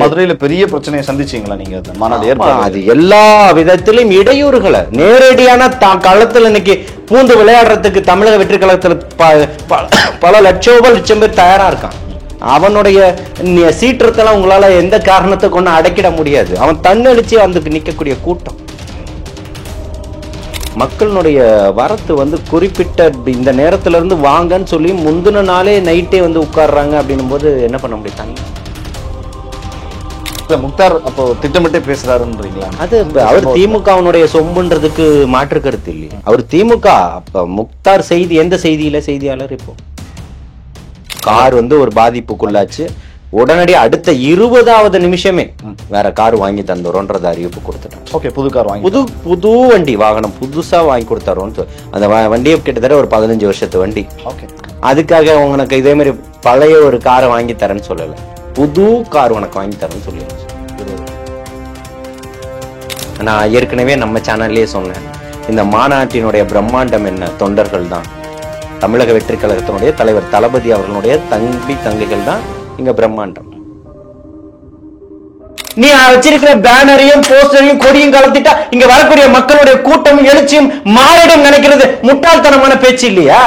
மதுரையில பெரிய பிரச்சனையை சந்திச்சீங்களா நீங்க? அது எல்லா விதத்திலும் இடையூறுகளை நேரடியான களத்துல இன்னைக்கு பூந்து விளையாடுறதுக்கு தமிழக வெற்றி கழகத்துல பல லட்சம் பேர் தயாரா இருக்கான். அவனுடைய சீற்றத்தெல்லாம் உங்களால எந்த காரணத்தை கொண்டு அடக்கிட முடியாது. அவன் தன்னெழுச்சி வந்து நிக்கக்கூடிய கூட்டம். மக்களுடைய வரத்து வந்து குறிப்பிட்ட இந்த நேரத்துல இருந்து வாங்கன்னு சொல்லி முந்தின நாளே நைட்டே வந்து உட்கார்றாங்க அப்படின்னும் போது என்ன பண்ண முடியும்? முக்தார் அப்போ திட்டமிட்டே பேசுறாருன்றீங்களா? அது அவர் திமுகவினுடைய சொம்புன்றதுக்கு மாற்று கருத்து இல்லையா? அவர் திமுக. அப்ப முக்தார் செய்தி எந்த செய்தியாளர் இப்போ கார் வந்து ஒரு பாதிப்புக்குள்ளாச்சு, உடனடி அடுத்த 20வது நிமிஷமே வேற கார் வாங்கி தந்துறோன்றத அறிவிப்பு கொடுத்துட்டாங்க. ஓகே, புது கார் வாங்கி புது வண்டி வாகனம் புதுசா வாங்கி கொடுத்தாரோன்னு அந்த வண்டியை கிட்டத்தட்ட ஒரு 15 வருஷத்து வண்டி. ஓகே, அதுக்காக உனக்கு இதே மாதிரி பழைய ஒரு காரை வாங்கி தரேன்னு சொல்லல, புது கார் உனக்கு வாங்கி தரேன்னு சொல்லி. நான் ஏற்கனவே நம்ம சேனல்லயே சொன்னேன், இந்த மாநாட்டினுடைய பிரம்மாண்டம் என்ன? தொண்டர்கள் தான். தமிழக வெற்றி கழகத்தினுடைய தலைவர் தளபதி அவர்களுடைய தங்கைகள் தான் இங்க பிரம்மாண்டம். நீ வச்சிருக்கிற பேனரையும் போஸ்டரையும் கொடியும் கலத்திட்டா இங்க வரக்கூடிய மக்களுடைய கூட்டமும் எழுச்சியும் மாறிடும் நினைக்கிறது முட்டாள்தனமான பேச்சு இல்லையா?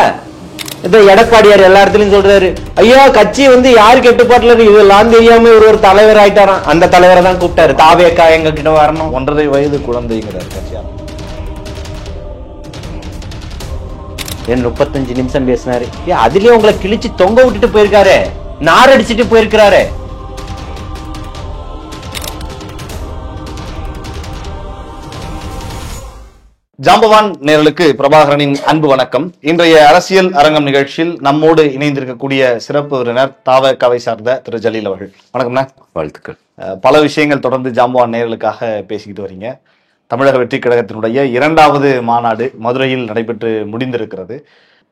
இதை எடப்பாடியார் எல்லா இடத்துலயும் சொல்றாரு, ஐயா கட்சி வந்து யாரு கட்டுப்பாட்டுல இருக்கு இதெல்லாம் தெரியாம ஒரு தலைவர் ஆயிட்டாராம். அந்த தலைவரை தான் கூப்பிட்டாரு. தாவேக்கா எங்க கிட்ட வரணும், 1.5 வயது குழந்தைங்கிறாரு கட்சியா. 35 நிமிஷம் பேசினாரு. அதுலயே உங்களை கிழிச்சு தொங்க விட்டுட்டு போயிருக்காரு, நார் அடிச்சுட்டு போயிருக்கிறாரு. ஜாம்பவான் நேயர்களுக்கு பிரபாகரனின் அன்பு வணக்கம். இன்றைய அரசியல் அரங்கம் நிகழ்ச்சியில் நம்மோடு இணைந்திருக்கக்கூடிய சிறப்பு விருந்தினர் தாவகவை சார்ந்த திரு ஜலீல் அவர்கள். வணக்கம்ண்ணா. வாழ்த்துக்கள். பல விஷயங்கள் தொடர்ந்து ஜாம்பவான் நேயர்களுக்காக பேசிக்கிட்டு வரீங்க. தமிழக வெற்றி கழகத்தினுடைய 2வது மாநாடு மதுரையில் நடைபெற்று முடிந்திருக்கிறது.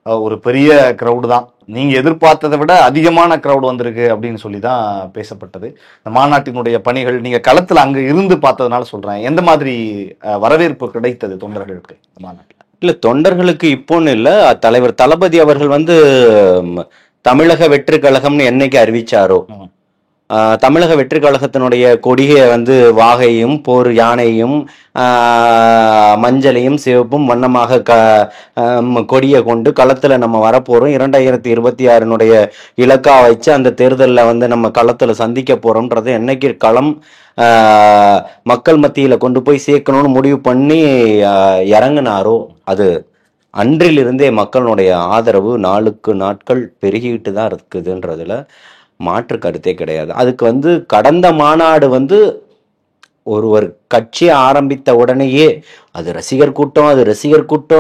ஒரு பெரிய கிரௌடு தான், நீங்க எதிர்பார்த்ததை விட அதிகமான கிரௌடு வந்திருக்கு அப்படின்னு சொல்லி தான் பேசப்பட்டது. இந்த மாநாட்டினுடைய பணிகள் நீங்க களத்துல அங்க இருந்து பார்த்ததுனால சொல்றேன், எந்த மாதிரி வரவேற்பு கிடைத்தது தொண்டர்களுக்கு மாநாட்டில்? இல்ல, தொண்டர்களுக்கு இப்போன்னு இல்ல, தலைவர் தளபதி அவர்கள் வந்து தமிழக வெற்றி கழகம்னு என்னைக்கு அறிவிச்சாரோ, தமிழக வெற்றி கழகத்தினுடைய கொடியை வந்து வாகையும் போர் யானையும் மஞ்சளையும் சிவப்பும் வண்ணமாக கொடியை கொண்டு களத்துல நம்ம வரப்போறோம், 2026 இலக்கா வச்சு அந்த தேர்தலில் வந்து நம்ம களத்துல சந்திக்க போறோம்ன்றது என்னைக்கு களம் மக்கள் மத்தியில கொண்டு போய் சேர்க்கணும்னு முடிவு பண்ணி இறங்கினாரோ, அது அன்றிலிருந்தே மக்களுடைய ஆதரவு நாளுக்கு நாட்கள் பெருகிட்டு தான் இருக்குதுன்றதுல மாற்று கருத்தே கிடையாது. அதுக்கு வந்து கடந்த மாநாடு வந்து ஒரு கட்சி ஆரம்பித்த உடனேயே அது ரசிகர் கூட்டம்,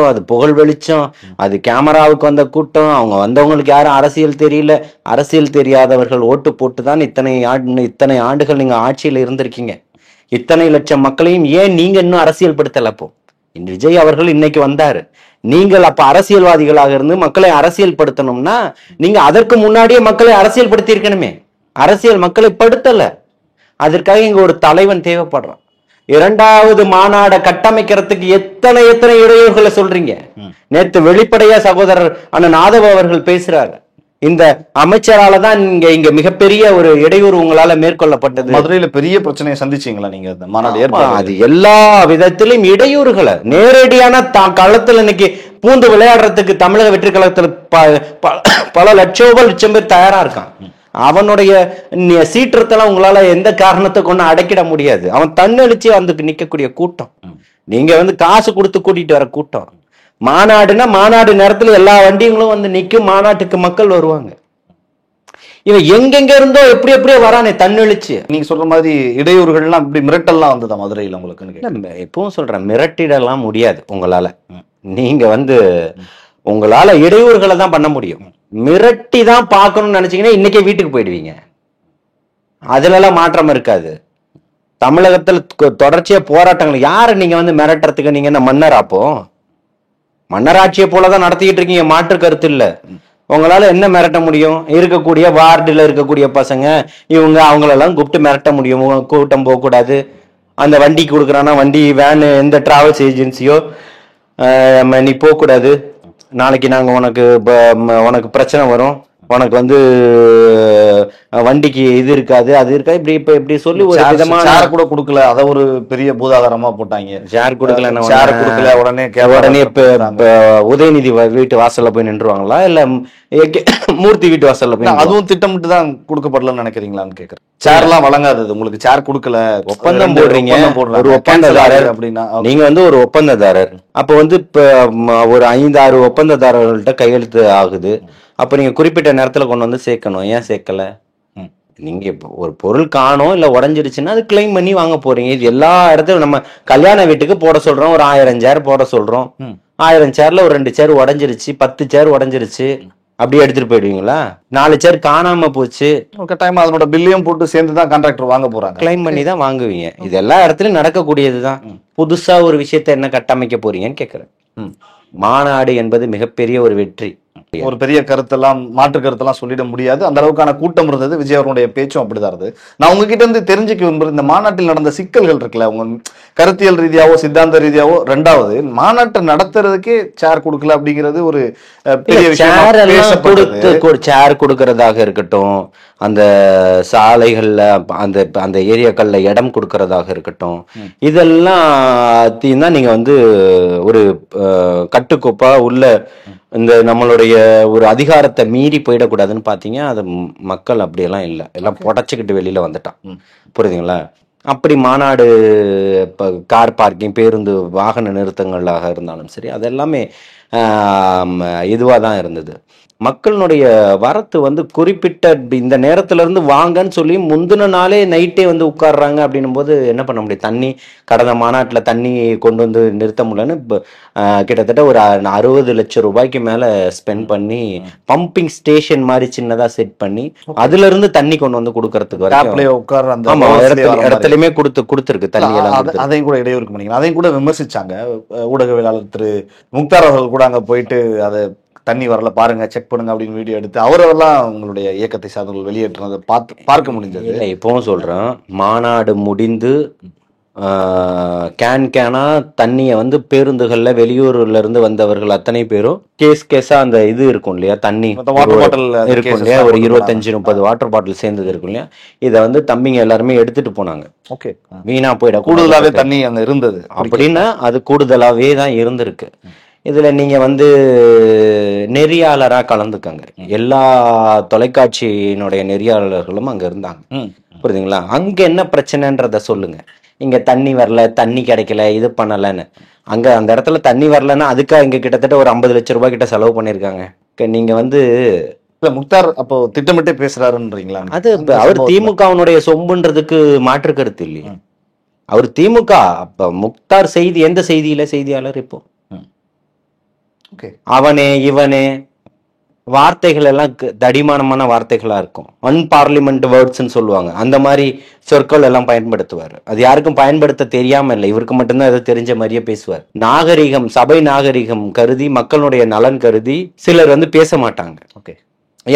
அது புகழ் வெளிச்சம், அது கேமராவுக்கு வந்த கூட்டம், அவங்க வந்தவங்களுக்கு யாரும் அரசியல் தெரியல, அரசியல் தெரியாதவர்கள் ஓட்டு போட்டு தான் இத்தனை ஆண்டுகள் நீங்க ஆட்சியில் இருந்திருக்கீங்க. இத்தனை லட்சம் மக்களையும் ஏன் நீங்க இன்னும் அரசியல் படுத்தல? அப்போ விஜய் அவர்கள் இன்னைக்கு வந்தாரு, நீங்கள் அப்ப அரசியல்வாதிகளாக இருந்து மக்களை அரசியல் படுத்தணும்னா நீங்க அதற்கு முன்னாடியே மக்களை அரசியல் படுத்தி இருக்கணுமே. அரசியல் மக்களை படுத்தல, அதற்காக இங்க ஒரு தலைவன் தேவைப்படுறான். 2வது மாநாட கட்டமைக்கிறதுக்கு எத்தனை இடையூறுகளை சொல்றீங்க. நேத்து வெளிப்படையா சகோதரர் அண்ணன் ஆதவ அவர்கள் பேசுறாரு, இந்த அமைச்சரால தான் இங்க மிகப்பெரிய ஒரு இடையூறு உங்களால மேற்கொள்ளப்பட்டது. மதுரையில பெரிய பிரச்சனையை சந்திச்சீங்களா நீங்க? மாநாடு அது எல்லா விதத்திலும் இடையூறுகளை நேரடியான களத்துல இன்னைக்கு பூந்து விளையாடுறதுக்கு தமிழக வெற்றி கழகத்துல பல லட்சம் பேர் தயாரா இருக்கான். அவனுடைய சீற்றத்தெல்லாம் உங்களால எந்த காரணத்தை கொண்டு அடக்கிட முடியாது. அவன் தன்னெழுச்சி வந்து நிக்கக்கூடிய கூட்டம். நீங்க வந்து காசு கொடுத்து கூட்டிட்டு வர கூட்டம். மாநாடுனா மாநாடு நேரத்துல எல்லா வண்டிகளும் வந்து நிக்கும், மாநாட்டுக்கு மக்கள் வருவாங்க. இவன் எங்கெங்க இருந்தோ எப்படியோ வரானே தன்னெழுச்சி. நீங்க சொல்ற மாதிரி இடையூறுகள்லாம் இப்படி மிரட்டல்லாம் வந்ததா மதுரையில் உங்களுக்கு? எப்பவும் சொல்றேன், மிரட்டிடலாம் முடியாது உங்களால. நீங்க வந்து உங்களால இடையூறுகளை தான் பண்ண முடியும். மிரட்டி தான் பார்க்கணும்னு நினைச்சீங்கன்னா இன்னைக்கே வீட்டுக்கு போயிடுவீங்க. அதுல எல்லாம் மாற்றம் இருக்காது. தமிழகத்துல தொடர்ச்சியா போராட்டங்கள், யாரு நீங்க வந்து மிரட்டுறதுக்கு? நீங்க என்ன மன்னர்? அப்போ மன்னராட்சியை போலதான் நடத்திக்கிட்டு இருக்கீங்க, மாற்று கருத்து இல்ல. உங்களால என்ன மிரட்ட முடியும்? இருக்கக்கூடிய வார்டுல இருக்கக்கூடிய பசங்க இவங்க அவங்களெல்லாம் கூப்பிட்டு மிரட்ட முடியும். கூட்டம் போக கூடாது, அந்த வண்டி கொடுக்குறானா வண்டி வேனு எந்த டிராவல்ஸ் ஏஜென்சியோ நீ போக கூடாது, நாளைக்கு நாங்க உனக்கு பிரச்சனை வரும், உனக்கு வந்து வண்டிக்கு இது இருக்காது அது இருக்காது இப்படி சொல்லி ஒரு விதமான சேர் கூட கொடுக்கல, அத ஒரு பெரிய பூதாகரமா போட்டாங்க. ஷேர் கொடுக்கல சேர் கொடுக்கல உடனே உதயநிதி வீட்டு வாசல்ல போய் நின்றுவாங்களா இல்ல மூர்த்தி வீட்டு வாசல்ல போய் அதுவும் திட்டமிட்டு தான் கொடுக்கப்படலன்னு நினைக்கிறீங்களான்னு கேக்குறேன். சேர் எல்லாம் வழங்காதது, உங்களுக்கு சேர் கொடுக்கல, ஒப்பந்தம் போடுறீங்க, ஒரு ஒப்பந்ததாரர் அப்படின்னா நீங்க வந்து ஒரு ஒப்பந்ததாரர். அப்ப வந்து இப்ப ஒரு 5-6 ஒப்பந்ததாரர்கள்ட்ட கையெழுத்து ஆகுது. அப்ப நீங்க குறிப்பிட்ட நேரத்துல கொண்டு வந்து சேர்க்கணும். ஏன் சேர்க்கல? நீங்க ஒரு பொருள் காணும் இல்ல உடஞ்சிருச்சுன்னா அது கிளைம் பண்ணி வாங்க போறீங்க. இது எல்லா இடத்துலயும் நம்ம கல்யாண வீட்டுக்கு போட சொல்றோம், ஒரு 1000 சேர் போட சொல்றோம். 1000 சேர்ல ஒரு 2 சேர் உடஞ்சிருச்சு, 10 சேர் உடஞ்சிருச்சு, அப்படியே எடுத்துட்டு போயிடுவீங்களா? 4 சேர் காணாம போச்சு, கட்டாயமா அதனோட பில்லையும் போட்டு சேர்ந்துதான் கான்ட்ராக்டர் வாங்க போறாங்க, கிளைம் பண்ணி தான் வாங்குவீங்க. இது எல்லா இடத்துலயும் நடக்கக்கூடியதுதான். புதுசா ஒரு விஷயத்த என்ன கட்டமைக்க போறீங்கன்னு கேக்குறேன். மாநாடு என்பது மிகப்பெரிய ஒரு வெற்றி. ஒரு பெரிய கருத்தெல்லாம் மாற்று கருத்தெல்லாம் சொல்லிட முடியாது, அந்த அளவுக்கான கூட்டம் இருந்தது. விஜய் அவருடைய பேச்சும் அப்படிதான் இருந்தது. நான் உங்ககிட்ட இருந்து தெரிஞ்சுக்க விரும்புறது, இந்த மாநாட்டில் நடந்த சிக்கல்கள் இருக்குல்ல, உங்க கருத்தியல் ரீதியாவோ சித்தாந்த ரீதியாவோ. ரெண்டாவது, மாநாட்டை நடத்துறதுக்கே சேர் கொடுக்கல அப்படிங்கிறது ஒரு பெரிய விஷயம். சேர் கொடுக்கறதாக இருக்கட்டும், அந்த சாலைகள்ல அந்த ஏரியாக்கள்ல இடம் கொடுக்கறதாக இருக்கட்டும், இதெல்லாம் தான் நீங்க வந்து ஒரு கட்டுக்கோப்பா உள்ள இந்த நம்மளுடைய ஒரு அதிகாரத்தை மீறி போயிடக்கூடாதுன்னு பாத்தீங்க. அது மக்கள் அப்படியெல்லாம் இல்லை, எல்லாம் புடச்சுக்கிட்டு வெளியில வந்துட்டான். புரியுதுங்களா? அப்படி மாநாடு இப்போ கார் பார்க்கிங், பேருந்து வாகன நிறுத்தங்களாக இருந்தாலும் சரி, அதெல்லாமே இதுவாக தான் இருந்தது. மக்களுடைய வரத்து வந்து குறிப்பிட்ட இந்த நேரத்துல இருந்து வாங்கன்னு சொல்லி முந்தின நாளே நைட்டே வந்து உட்கார்றாங்க. அப்படின்னும் போது என்ன பண்ண முடியும்? தண்ணி கடந்த மாநாட்டுல தண்ணி கொண்டு வந்து நிறுத்த முடியலன்னு கிட்டத்தட்ட ஒரு 60 லட்சம் ரூபாய்க்கு மேல ஸ்பெண்ட் பண்ணி பம்பிங் ஸ்டேஷன் மாதிரி சின்னதா செட் பண்ணி அதுல இருந்து தண்ணி கொண்டு வந்து கொடுக்கறதுக்கு இடத்துலயுமே கொடுத்துருக்கு தண்ணி எல்லாம். அதையும் கூட இடையூறு பண்ணீங்க, அதையும் கூட விமர்சிச்சாங்க ஊடகவியலாளர் திரு முக்தார் அவர்கள் கூட அங்க போயிட்டு அதை தண்ணி வரல பாருங்க, செக் பண்ணுங்க அப்படின்னு வீடியோ எடுத்து அவரெல்லாம் உங்களுடைய இயக்கத்தை சார்ந்தவர்கள் வெளியேற்றினதை பார்க்க முடிஞ்சது. இப்பவும் சொல்றேன், மாநாடு முடிந்து கேனா தண்ணிய வந்து பேருந்துகள்ல வெளியூர்ல இருந்து வந்தவர்கள் அத்தனை பேரும் கேஸா அந்த இது இருக்கும் இல்லையா, தண்ணி வாட்டர் பாட்டில் இருக்கும் இல்லையா, ஒரு 25-30 வாட்டர் பாட்டில் சேர்ந்தது இருக்கும் இல்லையா, இதை வந்து தம்பிங்க எல்லாருமே எடுத்துட்டு போனாங்க. ஓகே, வீணா போயிட கூடுதலாவே தண்ணி அங்க இருந்தது அப்படின்னா அது கூடுதலாவே தான் இருந்திருக்கு. இதுல நீங்க வந்து நெறியாளரா கலந்துக்கங்க. எல்லா தொலைக்காட்சியினுடைய நெறியாளர்களும் அங்க இருந்தாங்க. புரியுதுங்களா? அங்க என்ன பிரச்சனைன்றத சொல்லுங்க. இங்க தண்ணி வரல, தண்ணி கிடைக்கல, இது பண்ணலன்னு. அங்க அந்த இடத்துல தண்ணி வரலன்னா அதுக்காக இங்க கிட்டத்தட்ட ஒரு 50 லட்சம் ரூபாய் கிட்ட செலவு பண்ணிருக்காங்க. நீங்க வந்து முக்தார் அப்போ திட்டமிட்டே பேசுறாருன்றீங்களா? அது அவர் திமுகவுடைய சொம்புன்றதுக்கு மாற்று கருத்து இல்லையா? அவர் திமுக. அப்ப முக்தார் செய்தி எந்த செய்தியில செய்தியாளர்? இப்போ அவனே இவனே வார்த்தைகள் எல்லாம் தடிமானமான வார்த்தைகளா இருக்கும். அன்பார்லிமெண்ட் வேர்ட்ஸ்ன்னு சொல்லுவாங்க. அந்த மாதிரி சொற்கள் எல்லாம் பயன்படுத்துவார். அது யாருக்கும் பயன்படுத்த தெரியாம இல்லை, இவருக்கு மட்டும்தான் ஏதோ தெரிஞ்ச மாதிரியே பேசுவார். நாகரிகம், சபை நாகரிகம் கருதி, மக்களுடைய நலன் கருதி சிலர் வந்து பேச மாட்டாங்க. ஓகே,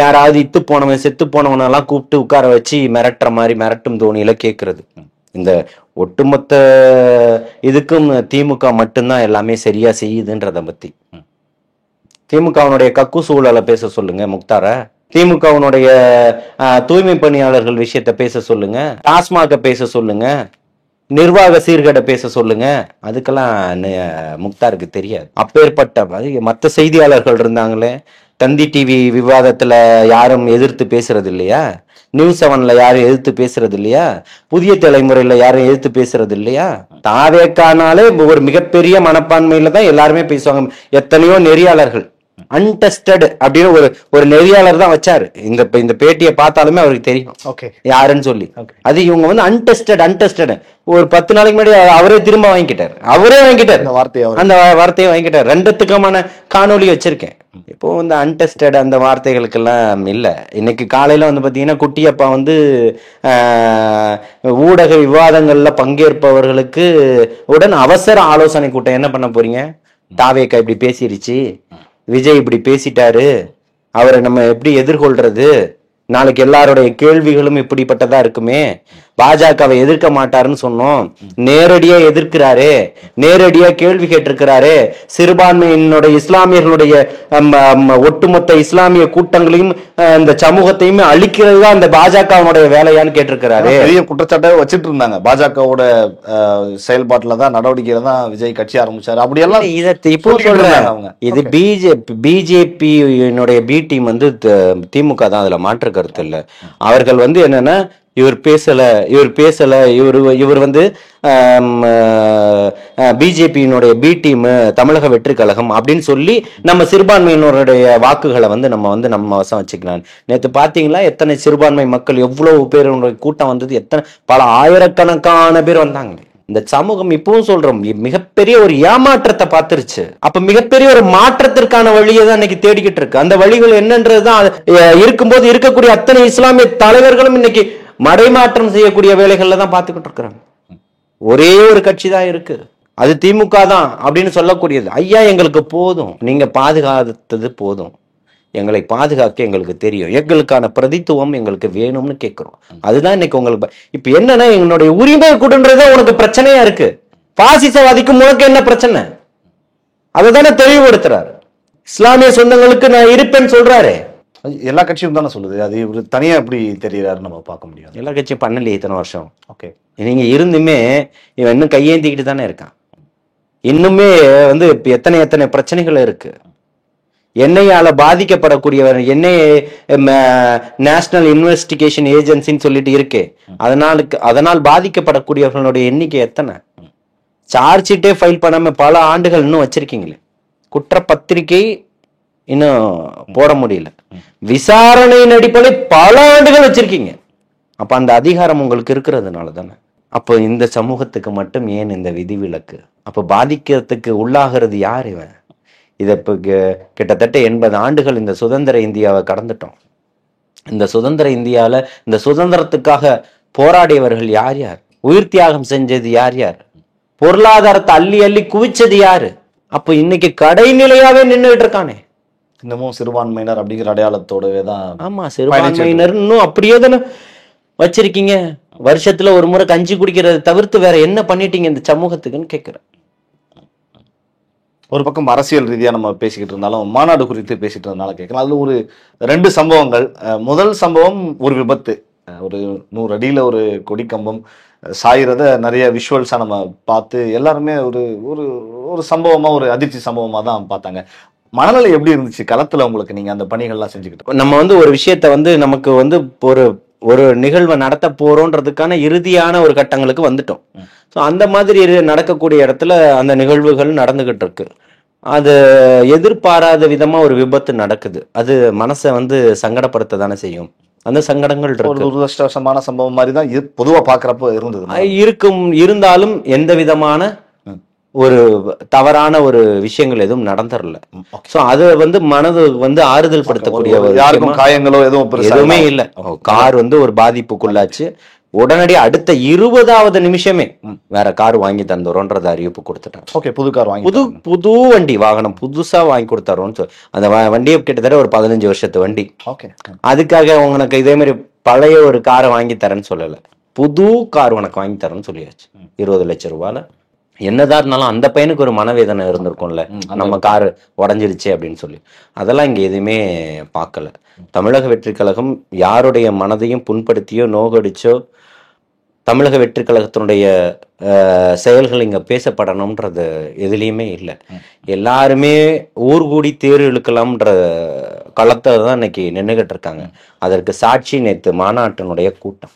யாராவது இத்து போனவன் செத்து போனவனெல்லாம் கூப்பிட்டு உட்கார வச்சு மிரட்டுற மாதிரி மிரட்டும் தோணியில கேட்கறது. இந்த ஒட்டுமொத்த இதுக்கும் திமுக மட்டும்தான் எல்லாமே சரியா செய்யுதுன்றத பத்தி. திமுகவுடைய கக்கு சூழலை பேச சொல்லுங்க முக்தார. திமுகவுடைய தூய்மை பணியாளர்கள் விஷயத்த பேச சொல்லுங்க, டாஸ்மாக பேச சொல்லுங்க, நிர்வாக சீர்கேட பேச சொல்லுங்க. அதுக்கெல்லாம் முக்தாருக்கு தெரியாது. அப்பேற்பட்ட மற்ற செய்தியாளர்கள் இருந்தாங்களே, தந்தி டிவி விவாதத்துல யாரும் எதிர்த்து பேசுறது இல்லையா, நியூஸ் 7ல யாரும் எதிர்த்து பேசுறது இல்லையா, புதிய தலைமுறையில யாரும் எதிர்த்து பேசுறது இல்லையா. தாவேக்கானாலே ஒரு மிகப்பெரிய மனப்பான்மையில தான் எல்லாருமே பேசுவாங்க. எத்தனையோ நெறியாளர்கள் அன்டெஸ்டட் அப்படின்னு ஒரு நெறியாளர் தான் வச்சாரு. இந்த பேட்டியை பார்த்தாலுமே அவருக்கு தெரியும் யாருன்னு சொல்லி. அது இவங்க வந்து அன்டெஸ்டட் ஒரு 10 நாளைக்கு முன்னாடி அவரே திரும்ப வாங்கிட்டாரு. அந்த வார்த்தையை வாங்கிட்டாரு. 2த்துக்குமான காணொலி வச்சிருக்கேன். இப்போ இந்த அன்டெஸ்டட் அந்த வார்த்தைகளுக்கெல்லாம் இல்லை. இன்னைக்கு காலையில வந்து பாத்தீங்கன்னா குட்டியப்பா வந்து ஊடக விவாதங்கள்ல பங்கேற்பவர்களுக்கு உடன் அவசர ஆலோசனை கூட்டம். என்ன பண்ண போறீங்க? தாவேக்கா இப்படி பேசிருச்சு, விஜய் இப்படி பேசிட்டாரு, அவரை நம்ம எப்படி எதிர்கொள்றது, நாளைக்கு எல்லாருடைய கேள்விகளும் இப்படிப்பட்டதா இருக்குமே, பாஜகவை எதிர்க்க மாட்டாருன்னு சொன்னோம். நேரடியா எதிர்க்கிறாரு, நேரடியா கேள்வி கேட்டிருக்கிறாரு. சிறுபான்மையினுடைய இஸ்லாமியர்களுடைய ஒட்டுமொத்த இஸ்லாமிய கூட்டங்களையும் இந்த சமூகத்தையுமே அழிக்கிறது தான் இந்த பாஜகவுடைய வேலையான்னு கேட்டிருக்கிறாரு. பெரிய குற்றச்சாட்டை வச்சுட்டு இருந்தாங்க. பாஜகவோட செயல்பாட்டுல தான், நடவடிக்கையில தான் விஜய் கட்சி ஆரம்பிச்சாரு. அப்படியெல்லாம் இதை இப்போ சொல்றாங்க. இது பிஜேபியினுடைய பி டீம் வந்து திமுக தான், அதுல மாற்று கருத்து இல்லை. அவர்கள் வந்து என்னன்னா, இவர் பேசல இவர் வந்து பிஜேபியினுடைய பி டீம் தமிழக வெற்றி கழகம் அப்படின்னு சொல்லி நம்ம சிறுபான்மையினருடைய வாக்குகளை வந்து நம்ம வசம் வச்சுக்கலாம். நேற்று பாத்தீங்களா எத்தனை சிறுபான்மை மக்கள், எவ்வளவு பேருடைய கூட்டம் வந்தது, எத்தனை பல ஆயிரக்கணக்கான பேர் வந்தாங்க. இந்த சமூகம் இப்பவும் சொல்றோம் மிகப்பெரிய ஒரு ஏமாற்றத்தை பார்த்துருச்சு. அப்ப மிகப்பெரிய ஒரு மாற்றத்திற்கான வழியை தான் இன்னைக்கு தேடிக்கிட்டு இருக்கு. அந்த வழிகள் என்னன்றதுதான் இருக்கும்போது இருக்கக்கூடிய அத்தனை இஸ்லாமிய தலைவர்களும் இன்னைக்கு மடைமாற்றம் செய்யக்கூடிய வேலைகள்ல தான் பார்த்துக்கிட்டு இருக்கிறாங்க. ஒரே ஒரு கட்சி தான் இருக்கு, அது திமுக தான் அப்படின்னு சொல்லக்கூடியது. ஐயா எங்களுக்கு போதும், நீங்க பாதுகாத்தது போதும், எங்களை பாதுகாக்க எங்களுக்கு தெரியும், எங்களுக்கான பிரதித்துவம் எங்களுக்கு வேணும்னு கேட்கிறோம். அதுதான் இன்னைக்கு உங்களுக்கு இப்ப என்னன்னா, எங்களுடைய உரிமை கூடுன்றதே உனக்கு பிரச்சனையா இருக்கு. பாசிசவாதிக்கு உனக்கு என்ன பிரச்சனை, அதை தானே தெளிவுபடுத்துறாரு. இஸ்லாமிய சொந்தங்களுக்கு நான் இருப்பேன்னு சொல்றாரு. எல்லா கட்சியும் தானே சொல்லுது. அது இவர் தனியா எப்படி தெரியறாரு நம்ம பார்க்க முடியாது. எல்லா கட்சியும் பண்ணலையே இத்தனை வருஷம். ஓகே, நீங்க இருந்துமே இவன் இன்னும் கையேந்திக்கிட்டு தானே இருக்கான். இன்னுமே வந்து எத்தனை பிரச்சனைகள் இருக்கு. என்ஐயால பாதிக்கப்படக்கூடியவர், நேஷனல் இன்வெஸ்டிகேஷன் ஏஜென்சின்னு சொல்லிட்டு இருக்கு. அதனால் பாதிக்கப்படக்கூடியவர்களுடைய எண்ணிக்கை எத்தனை? சார்ஜ் ஷீட்டே ஃபைல் பண்ணாம பல ஆண்டுகள் இன்னும் வச்சிருக்கீங்களே. குற்றப்பத்திரிகை இன்னும் போட முடியல. விசாரணையின் அடிப்படையில் பல ஆண்டுகள் வச்சிருக்கீங்க. அப்ப அந்த அதிகாரம் உங்களுக்கு இருக்கிறதுனால தானே. அப்போ இந்த சமூகத்துக்கு மட்டும் ஏன் இந்த விதிவிலக்கு? அப்ப பாதிக்கிறதுக்கு உள்ளாகிறது யார் இவன்? இதை இப்போ கிட்டத்தட்ட 80 ஆண்டுகள் இந்த சுதந்திர இந்தியாவை கடந்துட்டோம். இந்த சுதந்திர இந்தியாவில் இந்த சுதந்திரத்துக்காக போராடியவர்கள் யார் யார்? உயிர் தியாகம் செஞ்சது யார் யார்? பொருளாதாரத்தை அள்ளி அள்ளி குவிச்சது யாரு? அப்போ இன்னைக்கு கடைநிலையாவே நின்றுட்டு இருக்கானே. இன்னமும் சிறுபான்மையினர் அப்படிங்கிற அடையாளத்தோடவே தான். ஆமா, சிறுபான்மையினர் இன்னும் அப்படியே தானே வச்சிருக்கீங்க. வருஷத்துல ஒரு முறை கஞ்சி குடிக்கிறத தவிர்த்து வேற என்ன பண்ணிட்டீங்க இந்த சமூகத்துக்குன்னு கேட்கிறேன். ஒரு பக்கம் அரசியல் ரீதியா நம்ம பேசிக்கிட்டு இருந்தாலும் மாநாடு குறித்து பேசிட்டு இருந்தாலும் கேட்கலாம். அதுல ஒரு 2 சம்பவங்கள். முதல் சம்பவம் ஒரு விபத்து. ஒரு 100 அடியில ஒரு கொடிக்கம்பம் சாயிறத நிறைய விஷுவல்ஸா நம்ம பார்த்து எல்லாருமே ஒரு ஒரு சம்பவமா, ஒரு அதிர்ச்சி சம்பவமா தான் பார்த்தாங்க. மனநிலை எப்படி இருந்துச்சு களத்துல உங்களுக்கு? நீங்க அந்த பணிகள்லாம் செஞ்சுக்கிட்டு நம்ம வந்து ஒரு விஷயத்த வந்து நமக்கு வந்து ஒரு நிகழ்வை நடத்த போறோன்றதுக்கான இறுதியான ஒரு கட்டங்களுக்கு வந்துட்டோம். ஸோ அந்த மாதிரி நடக்கக்கூடிய இடத்துல அந்த நிகழ்வுகள் நடந்துகிட்டு இருக்கு. அது எதிர்பாராத விதமா ஒரு விபத்து நடக்குது. அது மனசை வந்து சங்கடப்படுத்த தானே செய்யும். அந்த சங்கடங்கள் ஒரு துரதிருஷ்டவசமான சம்பவம் மாதிரி தான் பொதுவா பாக்குறப்ப இருந்தது. இருந்தாலும் எந்த விதமான ஒரு தவறான ஒரு விஷயங்கள் எதுவும் நடந்துடல. சோ அது வந்து மனது வந்து ஆறுதல் படுத்தக்கூடிய யாருக்கும் காயங்களோ எதுவுமே இல்ல. கார் வந்து ஒரு பாதிப்புக்குள்ளாச்சு. உடனடி அடுத்த 20வது நிமிஷமே வேற கார் வாங்கி தந்துறோம்ன்றத அறிவிப்பு கொடுத்துட்டாங்க. ஓகே, புது கார் வாங்கி, புது வண்டி வாகனம் புதுசா வாங்கி கொடுத்தாரோன்னு அந்த வண்டியை கிட்டத்தட்ட ஒரு 15 வருஷத்து வண்டி. ஓகே, அதுக்காக உனக்கு இதே மாதிரி பழைய ஒரு காரை வாங்கி தரேன்னு சொல்லல, புது கார் உனக்கு வாங்கி தரேன்னு சொல்லியாச்சு. 20 லட்சம் ரூபாயில. என்னதான் இருந்தாலும் அந்த பையனுக்கு ஒரு மனவேதனை இருந்திருக்கும்ல, நம்ம காரு உடஞ்சிருச்சு அப்படின்னு சொல்லி. அதெல்லாம் இங்க எதுவுமே பார்க்கல. தமிழக வெற்றி கழகம் யாருடைய மனதையும் புண்படுத்தியோ நோகடிச்சோ தமிழக வெற்றி கழகத்தினுடைய செயல்கள் இங்க பேசப்படணும்ன்றது எதுலையுமே இல்லை. எல்லாருமே ஊர்கூடி தேர் இழுக்கலாம்ன்ற களத்தை தான் இன்னைக்கு நின்றுகிட்டு இருக்காங்க. அதற்கு சாட்சி நேற்று மாநாட்டினுடைய கூட்டம்,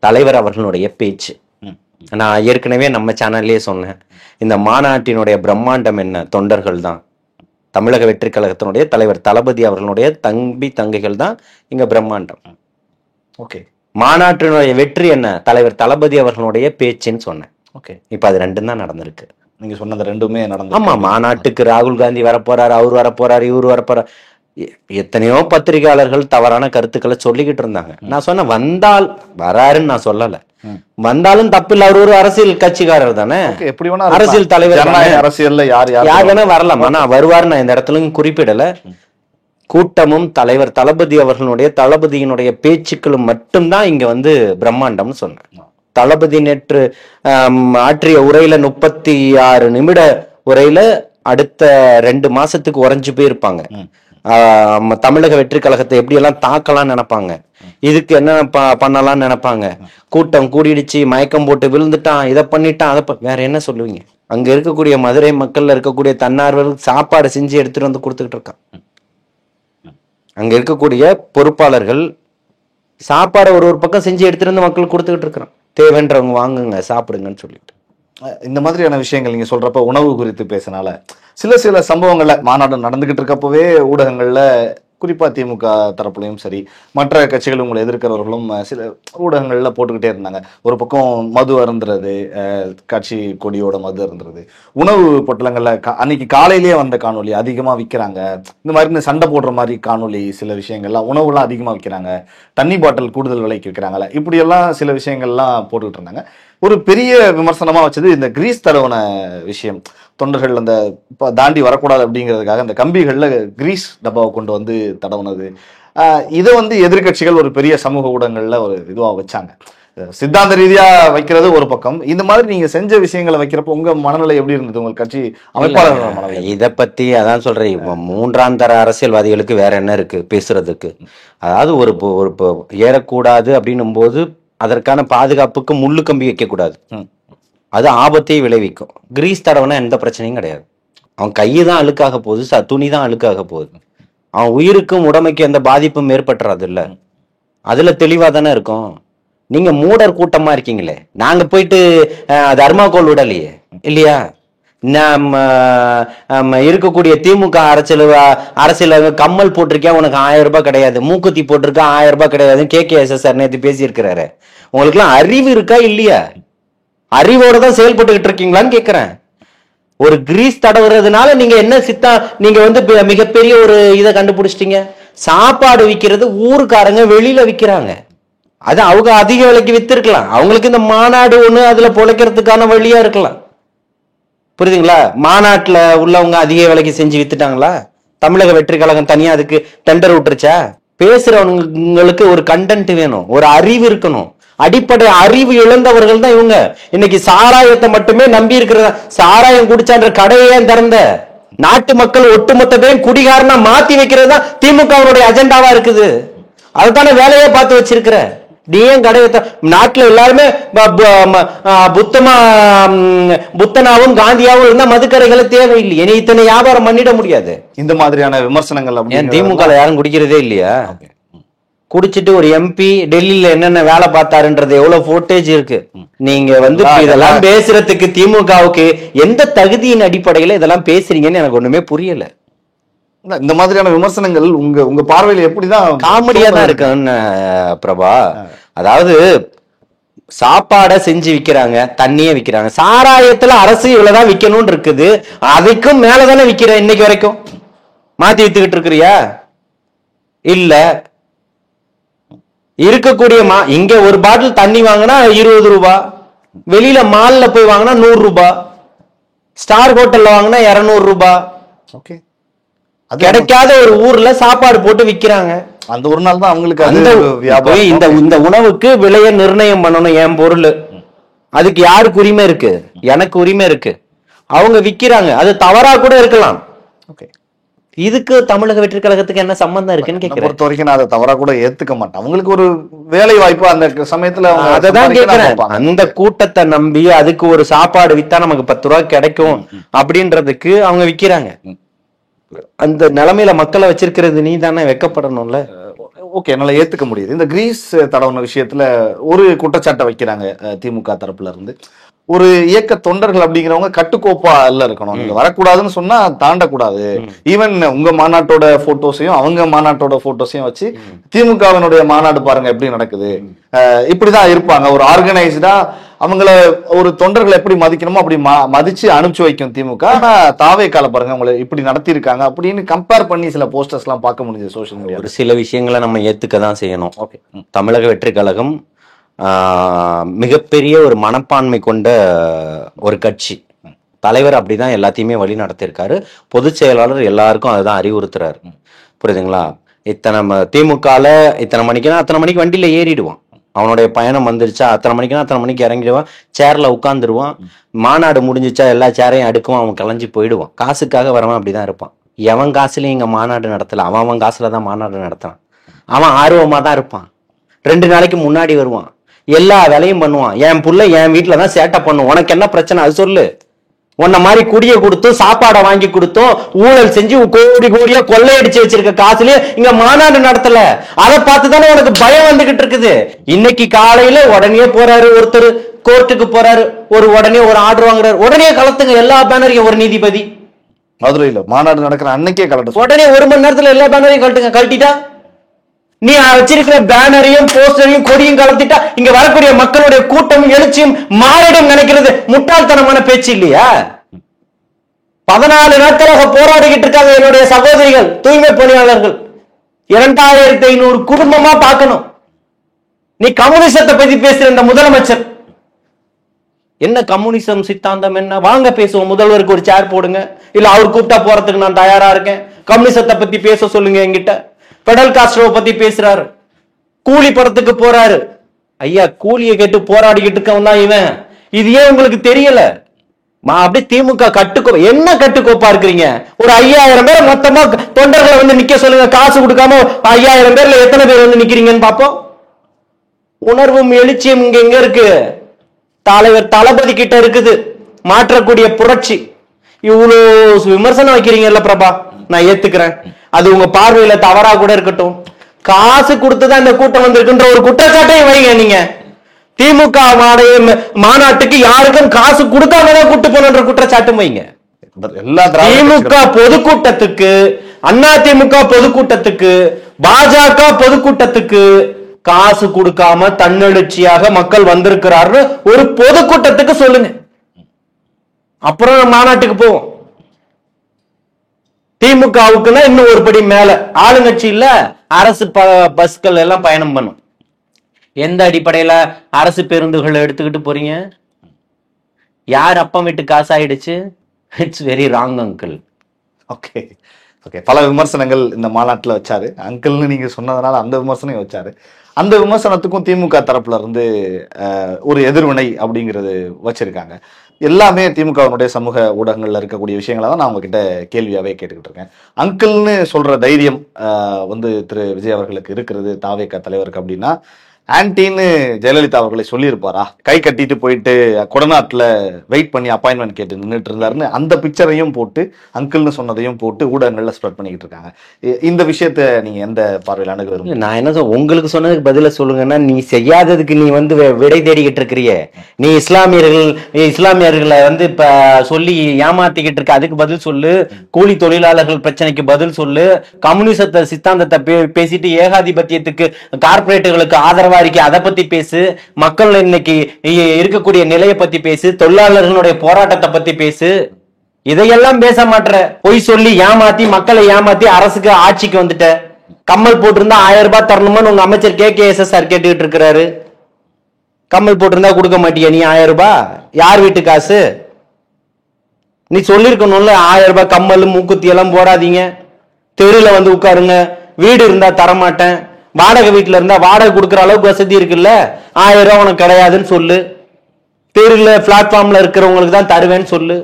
தலைவர் அவர்களுடைய பேச்சு. நான் ஏற்கனவே நம்ம சேனல்லே சொன்னேன், இந்த மாநாட்டினுடைய பிரம்மாண்டம் என்ன? தொண்டர்கள் தான். தமிழக வெற்றி கழகத்தினுடைய தலைவர் தளபதி அவர்களுடைய தங்கைகள் தான் இங்க பிரம்மாண்டம். ஓகே, மாநாட்டினுடைய வெற்றி என்ன? தலைவர் தளபதி அவர்களுடைய பேச்சுன்னு சொன்னேன். ஓகே, இப்ப அது 2 தான் நடந்திருக்கு. நீங்க சொன்னது 2மே நடந்து. ஆமா, மாநாட்டுக்கு ராகுல் காந்தி வரப்போறாரு, அவர் வரப்போறாரு, இவர் வரப்போறாரு. எத்தனையோ பத்திரிகையாளர்கள் தவறான கருத்துக்களை சொல்லிக்கிட்டு இருந்தாங்க. நான் சொன்ன வந்தால் வராருன்னு நான் சொல்லல. வந்தாலும் தப்பில்ல, அவர் ஒரு அரசியல் கட்சிக்காரர் தானே, எப்படி வேணா அரசியல் தலைவர், அரசியல்ல யார் வேணா வரலாம். ஆனா வருவாரு நான் இந்த இடத்துல குறிப்பிடல. கூட்டமும் தலைவர் தளபதியினுடைய பேச்சுக்களும் மட்டும்தான் இங்க வந்து பிரம்மாண்டம்னு சொன்னேன். தளபதி நேற்று ஆற்றிய உரையில 36 நிமிட உரையில அடுத்த 2 மாசத்துக்கு உறைஞ்சு போயிருப்பாங்க. தமிழக வெற்றி கழகத்தை எப்படி எல்லாம் தாக்கலாம் நினைப்பாங்க, இதுக்கு என்ன பண்ணலாம்னு நினைப்பாங்க. கூட்டம் கூடிடுச்சு, மயக்கம் போட்டு விழுந்துட்டான், இதை பண்ணிட்டான், வேற என்ன சொல்லுவீங்க? அங்க இருக்கக்கூடிய மதுரை மக்கள்ல இருக்கக்கூடிய தன்னார்வர்களுக்கு சாப்பாடு செஞ்சு எடுத்துட்டு வந்து கொடுத்துக்கிட்டு இருக்கான். அங்க இருக்கக்கூடிய பொறுப்பாளர்கள் சாப்பாடை ஒரு பக்கம் செஞ்சு எடுத்துட்டு வந்து மக்கள் கொடுத்துக்கிட்டு இருக்கிறான். தேவைன்றவங்க வாங்குங்க, சாப்பிடுங்கன்னு சொல்லிட்டு. இந்த மாதிரியான விஷயங்கள் நீங்க சொல்றப்ப உணவு குறித்து பேசினால சில சம்பவங்கள்ல மாநாடு நடந்துகிட்டு இருக்கப்பவே ஊடகங்கள்ல குறிப்பா திமுக தரப்புலையும் சரி மற்ற கட்சிகள் உங்களை எதிர்க்கிறவர்களும் சில ஊடகங்கள்ல போட்டுக்கிட்டே இருந்தாங்க. ஒரு பக்கம் மது அருந்துறது, கட்சி கொடியோட மது அருந்துறது, உணவு பொட்டலங்கள்ல அன்னைக்கு காலையிலேயே வந்த காணொலி அதிகமா விற்கிறாங்க. இந்த மாதிரி இந்த சண்டை போடுற மாதிரி காணொலி, சில விஷயங்கள்லாம் உணவுலாம் அதிகமா விற்கிறாங்க, தண்ணி பாட்டில் கூடுதல் விலைக்கு விற்கிறாங்களே, இப்படியெல்லாம் சில விஷயங்கள்லாம் போட்டுக்கிட்டு இருந்தாங்க. ஒரு பெரிய விமர்சனமா வச்சது இந்த கிரீஸ் தடவன விஷயம். தொண்டர்கள் அந்த தாண்டி வரக்கூடாது அப்படிங்கிறதுக்காக அந்த கம்பிகள்ல கிரீஸ் டப்பாவை கொண்டு வந்து தடவுனது, இதை வந்து எதிர்கட்சிகள் ஒரு பெரிய சமூக ஊடகங்கள்ல ஒரு இதுவா வச்சாங்க. சித்தாந்த ரீதியா வைக்கிறது ஒரு பக்கம், இந்த மாதிரி நீங்க செஞ்ச விஷயங்களை வைக்கிறப்ப உங்க மனநிலை எப்படி இருந்தது? உங்க கட்சி அமைப்பாளர்கள் மனநிலை? இதை பத்தி அதான் சொல்றேன், மூன்றாம் தர அரசியல்வாதிகளுக்கு வேற என்ன இருக்கு பேசுறதுக்கு? அதாவது ஒரு ஏறக்கூடாது அப்படின்னும் போது அதற்கான பாதுகாப்புக்கு முள்ளு கம்பி வைக்க கூடாது, அது ஆபத்தை விளைவிக்கும். கிரீஸ் தடவைனா எந்த பிரச்சனையும் கிடையாது. அவன் கையுதான் அழுக்காக போகுது, துணி தான் அழுக்காக போகுது, அவன் உயிருக்கும் உடமைக்கும் எந்த பாதிப்பும் ஏற்பட்டுறது இல்ல. அதுல தெளிவா தானே இருக்கும். நீங்க மூடர் கூட்டமா இருக்கீங்களே, நாங்க போயிட்டு தர்மாகோல் விடலையே இல்லையா? நம்ம இருக்கக்கூடிய திமுக அரசியல் கம்மல் போட்டிருக்கேன் உனக்கு 1000 ரூபாய் கிடையாது, மூக்குத்தி போட்டிருக்கா 1000 ரூபாய் கிடையாதுன்னு KKSSR நேற்று பேசி இருக்கிறாரு. உங்களுக்கு எல்லாம் அறிவு இருக்கா இல்லையா? அறிவோட தான் செயல்பட்டுக்கிட்டு இருக்கீங்களான்னு கேக்குறேன். ஒரு கிரீஸ் தடவுறதுனால நீங்க என்ன நீங்க வந்து மிகப்பெரிய ஒரு இதை கண்டுபிடிச்சிட்டீங்க. சாப்பாடு விற்கிறது ஊருக்காரங்க வெளியில விற்கிறாங்க, அது அவங்க அதிக விலைக்கு வித்திருக்கலாம், அவங்களுக்கு இந்த மாநாடு ஒண்ணு அதுல பொழைக்கிறதுக்கான வழியா இருக்கலாம். புரியுதுங்களா? மாநாட்டுல உள்ளவங்க அதிக விலைக்கு செஞ்சு வித்துட்டாங்களா? தமிழக வெற்றி கழகம் தனியா அதுக்கு டெண்டர் விட்டுருச்சா? பேசுறவங்களுக்கு ஒரு கண்டென்ட் வேணும், ஒரு அறிவு இருக்கணும். அடிப்படை அறிவு இழந்தவர்கள் தான் இவங்க. இன்னைக்கு சாராயத்தை மட்டுமே நம்பி இருக்கிற, சாராயம் குடிச்சான்ற கடையே திறந்த நாட்டு மக்கள் ஒட்டுமொத்த பேரும் குடிகாரனா மாத்தி வைக்கிறது தான் திமுகவுடைய அஜெண்டாவா இருக்குது. அதுதானே வேலையே பார்த்து வச்சிருக்கிற. நீ ஏன் கடையை நாட்டுல எல்லாருமே புத்தனாவும் காந்தியாவும் இருந்தா மதுக்கடைகளை தேவையில்லை, இனி இத்தனை வியாபாரம் பண்ணிட முடியாது. இந்த மாதிரியான விமர்சனங்கள் ஏன் திமுக யாரும் குடிக்கிறதே இல்லையா? குடிச்சிட்டு ஒரு MP டெல்லியில என்னென்ன வேலை பார்த்தாருன்றது எவ்வளவு போட்டேஜ் இருக்கு. நீங்க வந்து இதெல்லாம் பேசுறதுக்கு திமுகவுக்கு எந்த தகுதியின் அடிப்படையில இதெல்லாம் பேசுறீங்கன்னு எனக்கு ஒண்ணுமே புரியல. இந்த மாதிரியான விமர்சனங்கள் உங்க பார்வையில எப்படிதான் காமெடியா தான் இருக்குன்னு பிரபா. அதாவது சாப்பாடை செஞ்சு விக்கிறாங்க, தண்ணியே விக்கிறாங்க, சாராயத்துல அரசு இவ்வளவுதான் விக்கணும்னு இருக்குது, அதுக்கும் மேலதானே விக்கிற. இன்னைக்கு வரைக்கும் மாத்தி வித்துக்கிட்டு இருக்கிறியா? இல்ல. இருக்கக்கூடிய இங்க ஒரு பாட்டில் தண்ணி வாங்கினா 20 ரூபாய், வெளியில மால்ல போய் வாங்கினா 100 ரூபாய், ஸ்டார் ஹோட்டல்ல வாங்கினா 200 ரூபாய். கிடைக்காத ஒரு ஊர்ல சாப்பாடு போட்டு விக்கிறாங்க. அந்த ஒரு நாள் தான் அவங்களுக்கு இந்த உணவுக்கு விலையை நிர்ணயம் பண்ணணும். என் பொருள், அதுக்கு யாருக்கு உரிமை இருக்கு? எனக்கு உரிமை இருக்கு. அவங்க விக்கிறாங்க, அது தவறா கூட இருக்கலாம். இதுக்கு தமிழக வெற்றி கழகத்துக்கு என்ன சம்பந்தம் இருக்குன்னு கேக்குறேன். பொறுத்த வரைக்கும் நான் அதை தவறா கூட ஏத்துக்க மாட்டேன். அவங்களுக்கு ஒரு வேலை வாய்ப்பு அந்த சமயத்துல அததான் கேக்குறேன். அந்த கூட்டத்தை நம்பி அதுக்கு ஒரு சாப்பாடு வித்தா நமக்கு 10 ரூபாய் கிடைக்கும் அப்படின்றதுக்கு அவங்க விக்கிறாங்க. அந்த நிலைமையில மக்களை வச்சிருக்கிறது நீ தானே வெக்கப்படணும்ல. ஓகே, என்னால ஏத்துக்க முடியுது. இந்த கிரீஸ் தடவுன விஷயத்துல ஒரு குற்றச்சாட்டை வைக்கிறாங்க திமுக தரப்புல இருந்து. ஒரு இயக்க தொண்டர்கள் அப்படிங்கிறவங்க கட்டுக்கோப்பா எல்லாம் இருக்கணும். நீங்க வரக்கூடாதுன்னு சொன்னா தாண்டக்கூடாது. ஈவன் உங்க மாநாட்டோட போட்டோஸையும் அவங்க மாநாட்டோட போட்டோஸையும் வச்சு திமுகவினுடைய மாநாடு பாருங்க எப்படி நடக்குது, இப்படிதான் இருப்பாங்க. ஒரு ஆர்கனைஸ்டா அவங்கள ஒரு தொண்டர்களை எப்படி மதிக்கணுமோ அப்படி மதிச்சு அனுப்பிச்சு வைக்கும் திமுக. ஆனா தாவே கால பாருங்க அவங்களை இப்படி நடத்தி இருக்காங்க அப்படின்னு கம்பேர் பண்ணி சில போஸ்டர்ஸ் எல்லாம் பார்க்க முடியுது சோசியல் மீடியா. ஒரு சில விஷயங்களை நம்ம ஏத்துக்க தான் செய்யணும். ஓகே, தமிழக வெற்றி கழகம் மிகப்பெரிய ஒரு மனப்பான்மை கொண்ட ஒரு கட்சி. தலைவர் அப்படிதான் எல்லாத்தையுமே வழி நடத்திருக்காரு. பொதுச் செயலாளர் எல்லாருக்கும் அதுதான் அறிவுறுத்துறாரு. புரியுதுங்களா? திமுகல இத்தனை மணிக்குன்னா அத்தனை மணிக்கு வண்டியில ஏறிடுவான். அவனுடைய பயணம் வந்துருச்சா அத்தனை மணிக்குன்னா அத்தனை மணிக்கு இறங்கிடுவான், சேர்ல உட்காந்துருவான். மாநாடு முடிஞ்சிச்சா எல்லா சேரையும் அடுக்குவான், அவன் கலைஞ்சு போயிடுவான். காசுக்காக வரவன் அப்படிதான் இருப்பான். எவன் காசுலயும் இங்க மாநாடு நடத்தல, அவன் காசுல தான் மாநாடு நடத்துறான். அவன் ஆர்வமா தான் இருப்பான். 2 நாளைக்கு முன்னாடி வருவான், எல்லா வேலையும் பண்ணுவான். என் புள்ள என் வீட்டுல தான் சேட்டை பண்ணும், உனக்கு என்ன பிரச்சனை அது சொல்லு. உன்ன மாதிரி குடியை கொடுத்தும் சாப்பாடை வாங்கி கொடுத்தும் ஊழல் செஞ்சு கோடி கோடியா கொள்ளையடிச்சு வச்சிருக்க காசுலயே இங்க மாநாடு நடத்தல. அதை பார்த்துதானே உனக்கு பயம் வந்துகிட்டு இருக்குது. இன்னைக்கு காலையில உடனே போறாரு ஒருத்தர், கோர்ட்டுக்கு போறாரு, உடனே ஒரு ஆர்டர் வாங்குறாரு, உடனே கலத்துங்க எல்லா பேனரையும். ஒரு நீதிபதி மதுரையில மாநாடு நடக்கிற அன்னைக்கே கலட்டு, உடனே 1 மணி நேரத்துல எல்லா பேனரையும் கழட்டுங்க. கழட்டிட்டா நீ வச்சிருக்கிற பேனரையும் போஸ்டரையும் கொடியும் கலத்திட்டா இங்க வரக்கூடிய மக்களுடைய கூட்டம் எழுச்சியும் மாறிடும் நினைக்கிறது முட்டாள்தனமான பேச்சு இல்லையா? 14 நாட்களாக போராடிக்கிட்டு இருக்காங்க என்னுடைய சகோதரிகள், தூய்மை பணியாளர்கள். 2500 குடும்பமா பார்க்கணும். நீ கம்யூனிசத்தை பத்தி பேசுற இந்த முதலமைச்சர் என்ன கம்யூனிசம் சித்தாந்தம் என்ன? வாங்க பேசுவோம், முதல்வருக்கு ஒரு சேர் போடுங்க, இல்ல அவர் கூப்பிட்டா போறதுக்கு நான் தயாரா இருக்கேன். கம்யூனிசத்தை பத்தி பேச சொல்லுங்க என்கிட்ட. பெடல் காஸ்ட்ரோவை பத்தி பேசுறாரு, கூலி படத்துக்கு போறாரு. ஐயா, கூலியை கேட்டு போராடிக்கிட்டு இருக்கவன் தான் இவன். இது ஏன் உங்களுக்கு தெரியல? அப்படியே திமுக என்ன கட்டுக்கோப்பா இருக்கிறீங்க? ஒரு 5000 பேர் மொத்தமா தொண்டர்களை வந்து நிக்க சொல்லுங்க, காசு கொடுக்காம 5000 பேர்ல எத்தனை பேர் வந்து நிக்கிறீங்கன்னு பாப்போம். உணர்வும் எழுச்சியும் இங்க எங்க இருக்கு? தலைவர் தளபதி கிட்ட இருக்குது மாற்றக்கூடிய புரட்சி. இவ்வளவு விமர்சனம் வைக்கிறீங்கல்ல பிரபா, நான் ஏத்துக்கிறேன். அது உங்க பார்வையில தவறா கூட இருக்கட்டும். காசு கொடுத்துதான் இந்த கூட்டம் வந்திருக்குன்ற ஒரு குற்றச்சாட்டையும் வைங்க. நீங்க திமுக மாநாட்டுக்கு யாருக்கும் காசு கொடுக்காமதான் கூட்டு போன குற்றச்சாட்டும் வைங்க. திமுக பொதுக்கூட்டத்துக்கு, அண்ணா திமுக பொதுக்கூட்டத்துக்கு, பாஜக பொதுக்கூட்டத்துக்கு காசு கொடுக்காம தன்னெழுச்சியாக மக்கள் வந்திருக்கிறாரு ஒரு பொதுக்கூட்டத்துக்கு சொல்லுங்க, அப்புறம் மாநாட்டுக்கு போவோம். திமுகவுக்குன்னா இன்னும் ஒரு படி மேல, ஆளுங்கட்சி இல்ல அரசு பஸ்கள் எல்லாம் பயணம் பண்ணும். எந்த அடிப்படையில அரசு பேருந்துகளை எடுத்துக்கிட்டு போறீங்க? யார் அப்பம் விட்டு காசு ஆயிடுச்சு? It's very wrong uncle. Okay okay, பல விமர்சனங்கள் இந்த மாநாட்டில் வச்சாரு. அங்கிள்னு நீங்க சொன்னதுனால அந்த விமர்சனம் வச்சாரு. அந்த விமர்சனத்துக்கும் திமுக தரப்புல இருந்து ஒரு எதிர்வினை அப்படிங்கிறது வச்சிருக்காங்க. எல்லாமே திமுகவினுடைய சமூக ஊடகங்கள்ல இருக்கக்கூடிய விஷயங்களை தான் நான் உங்ககிட்ட கேள்வியாவே கேட்டுக்கிட்டு இருக்கேன். அங்கிள்னு சொல்ற தைரியம் வந்து திரு விஜய் அவர்களுக்கு இருக்கிறது, தாவேக தலைவருக்கு அப்படின்னா ஆன்டின்னு ஜெயலலிதா அவர்களை சொல்லியிருப்பாரா? கை கட்டிட்டு போயிட்டு கொடநாட்டுல வெயிட் பண்ணி அப்பாயின்மெண்ட் கேட்டு நின்றுட்டு இருந்தாருன்னு அந்த பிக்சரையும் போட்டு அங்கிள்னு சொன்னதையும் போட்டு ஊடகங்கள்ல ஸ்ப்ரெட் பண்ணிக்கிட்டு இருக்காங்க. இந்த விஷயத்த நீங்க எந்த பார்வையில் அணுகுவீங்க? நான் என்ன உங்களுக்கு சொன்னதுக்கு பதில சொல்லுங்கன்னா, நீ செய்யாததுக்கு நீ வந்து விடை தேடிக்கிட்டு இருக்கிறிய. நீ இஸ்லாமியர்களை வந்து இப்ப சொல்லி ஏமாத்திக்கிட்டு இருக்க, அதுக்கு பதில் சொல்லு. கூலி தொழிலாளர்கள் பிரச்சனைக்கு பதில் சொல்லு. கம்யூனிசத்தை சித்தாந்தத்தை பேசிட்டு ஏகாதிபத்தியத்துக்கு கார்பரேட்டுகளுக்கு ஆதரவா இருக்கே அதை பத்தி பேசு. மக்கள் இன்னைக்கு இருக்கக்கூடிய நிலையை பத்தி பேசு. தொழிலாளர்களுடைய போராட்டத்தை பத்தி பேசு. இதையெல்லாம் பேச மாட்டற. பொய் சொல்லி ஏமாத்தி மக்களை ஏமாத்தி அரசுக்கு ஆட்சிக்கு வந்துட்ட. கம்மல் போட்டிருந்தா 1000 ரூபாய் தரணுமான்னு உங்க அமைச்சர் KKSSR கேட்டுக்கிட்டு இருக்கிறாரு. கம்மல் போட்டிருந்தா கொடுக்க மாட்டியா நீ 1000 ரூபாய்? யார் வீட்டு காசு? நீ சொல்லிருக்கணும்ல, 1000 ரூபாய் கம்மல் மூக்குத்தி எல்லாம் போடாதீங்க, தெருல வந்து உட்காருங்க, வீடு இருந்தா தரமாட்டேன், வாடகை வீட்டுல இருந்தா வாடகை கொடுக்குற அளவுக்கு வசதி இருக்குல்ல, 1000 ரூபாய் உனக்கு கிடையாதுன்னு சொல்லு, தெருல பிளாட்ஃபார்ம்ல இருக்கிறவங்களுக்கு தான் தருவேன்னு சொல்லு.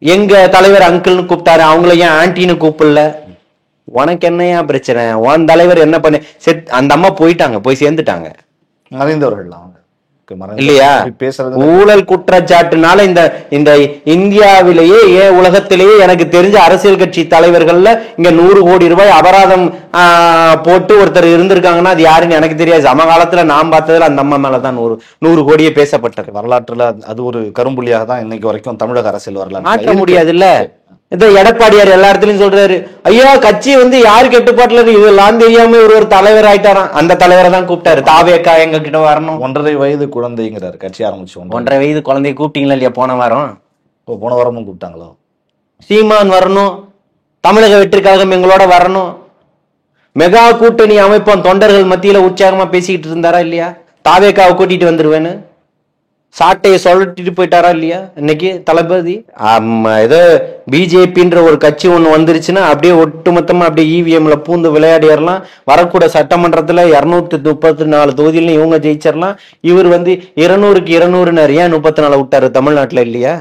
எங்க தலைவர் அங்கிள்னு கூப்பிட்டாரு, அவங்கள ஏன் ஆன்டின்னு கூப்பிடல? உனக்கு என்னையா பிரச்சனை? உன் தலைவர் என்ன பண்ண? அந்த அம்மா போயிட்டாங்க, போய் சேர்ந்துட்டாங்க, மறைந்தவர்கள் இல்லையா? ஊழல் குற்றச்சாட்டுனால இந்த இந்தியாவிலேயே உலகத்திலேயே எனக்கு தெரிஞ்ச அரசியல் கட்சி தலைவர்கள்ல இங்க 100 கோடி ரூபாய் அபராதம் போட்டு ஒருத்தர் இருந்திருக்காங்கன்னா அது யாருன்னு எனக்கு தெரியாது. சமகாலத்துல நான் பார்த்ததுல அந்த அம்மா மேலதான் 100 கோடியே பேசப்பட்டது. வரலாற்றுல அது ஒரு கரும்புள்ளியாக தான் இன்னைக்கு வரைக்கும் தமிழக அரசியல் வரலாறு மாற்ற முடியாது இல்ல. இந்த எடப்பாடியார் எல்லா இடத்துலயும் சொல்றாரு, ஐயா கட்சி வந்து யாரு கட்டுப்பாட்டுல இருக்கு இதெல்லாம் தெரியாம ஒரு தலைவர் ஆயிட்டாராம். அந்த தலைவரை தான் கூப்பிட்டாரு. தாவேக்கா எங்க கிட்ட வரணும். 1.5 வயது குழந்தைங்கிறாரு கட்சி ஆரம்பிச்சு. 1.5 வயது குழந்தைய கூப்பிட்டீங்களா இல்லையா? போன வாரமும் கூப்பிட்டாங்களோ? சீமான் வரணும், தமிழக வெற்றிக்காக எங்களோட வரணும், மெகா கூட்டணி அமைப்போம் தொண்டர்கள் மத்தியில உற்சாகமா பேசிக்கிட்டு இருந்தாரா இல்லையா? தாவேக்காவை கூட்டிட்டு வந்துருவேன்னு சாட்டையை சொல்லட்டிட்டு போயிட்டாரா இல்லையா இன்னைக்கு தளபதி? ஏதோ பிஜேபின்ற ஒரு கட்சி ஒண்ணு வந்துருச்சுன்னா அப்படியே ஒட்டுமொத்தமா அப்படியே இவிஎம்ல பூந்து விளையாடிடலாம். வரக்கூட சட்டமன்றத்துல 234 தொகுதியிலும் இவங்க ஜெயிச்சிடலாம். இவர் வந்து 200க்கு 200 ஏன் 34 விட்டாரு தமிழ்நாட்டுல இல்லையா?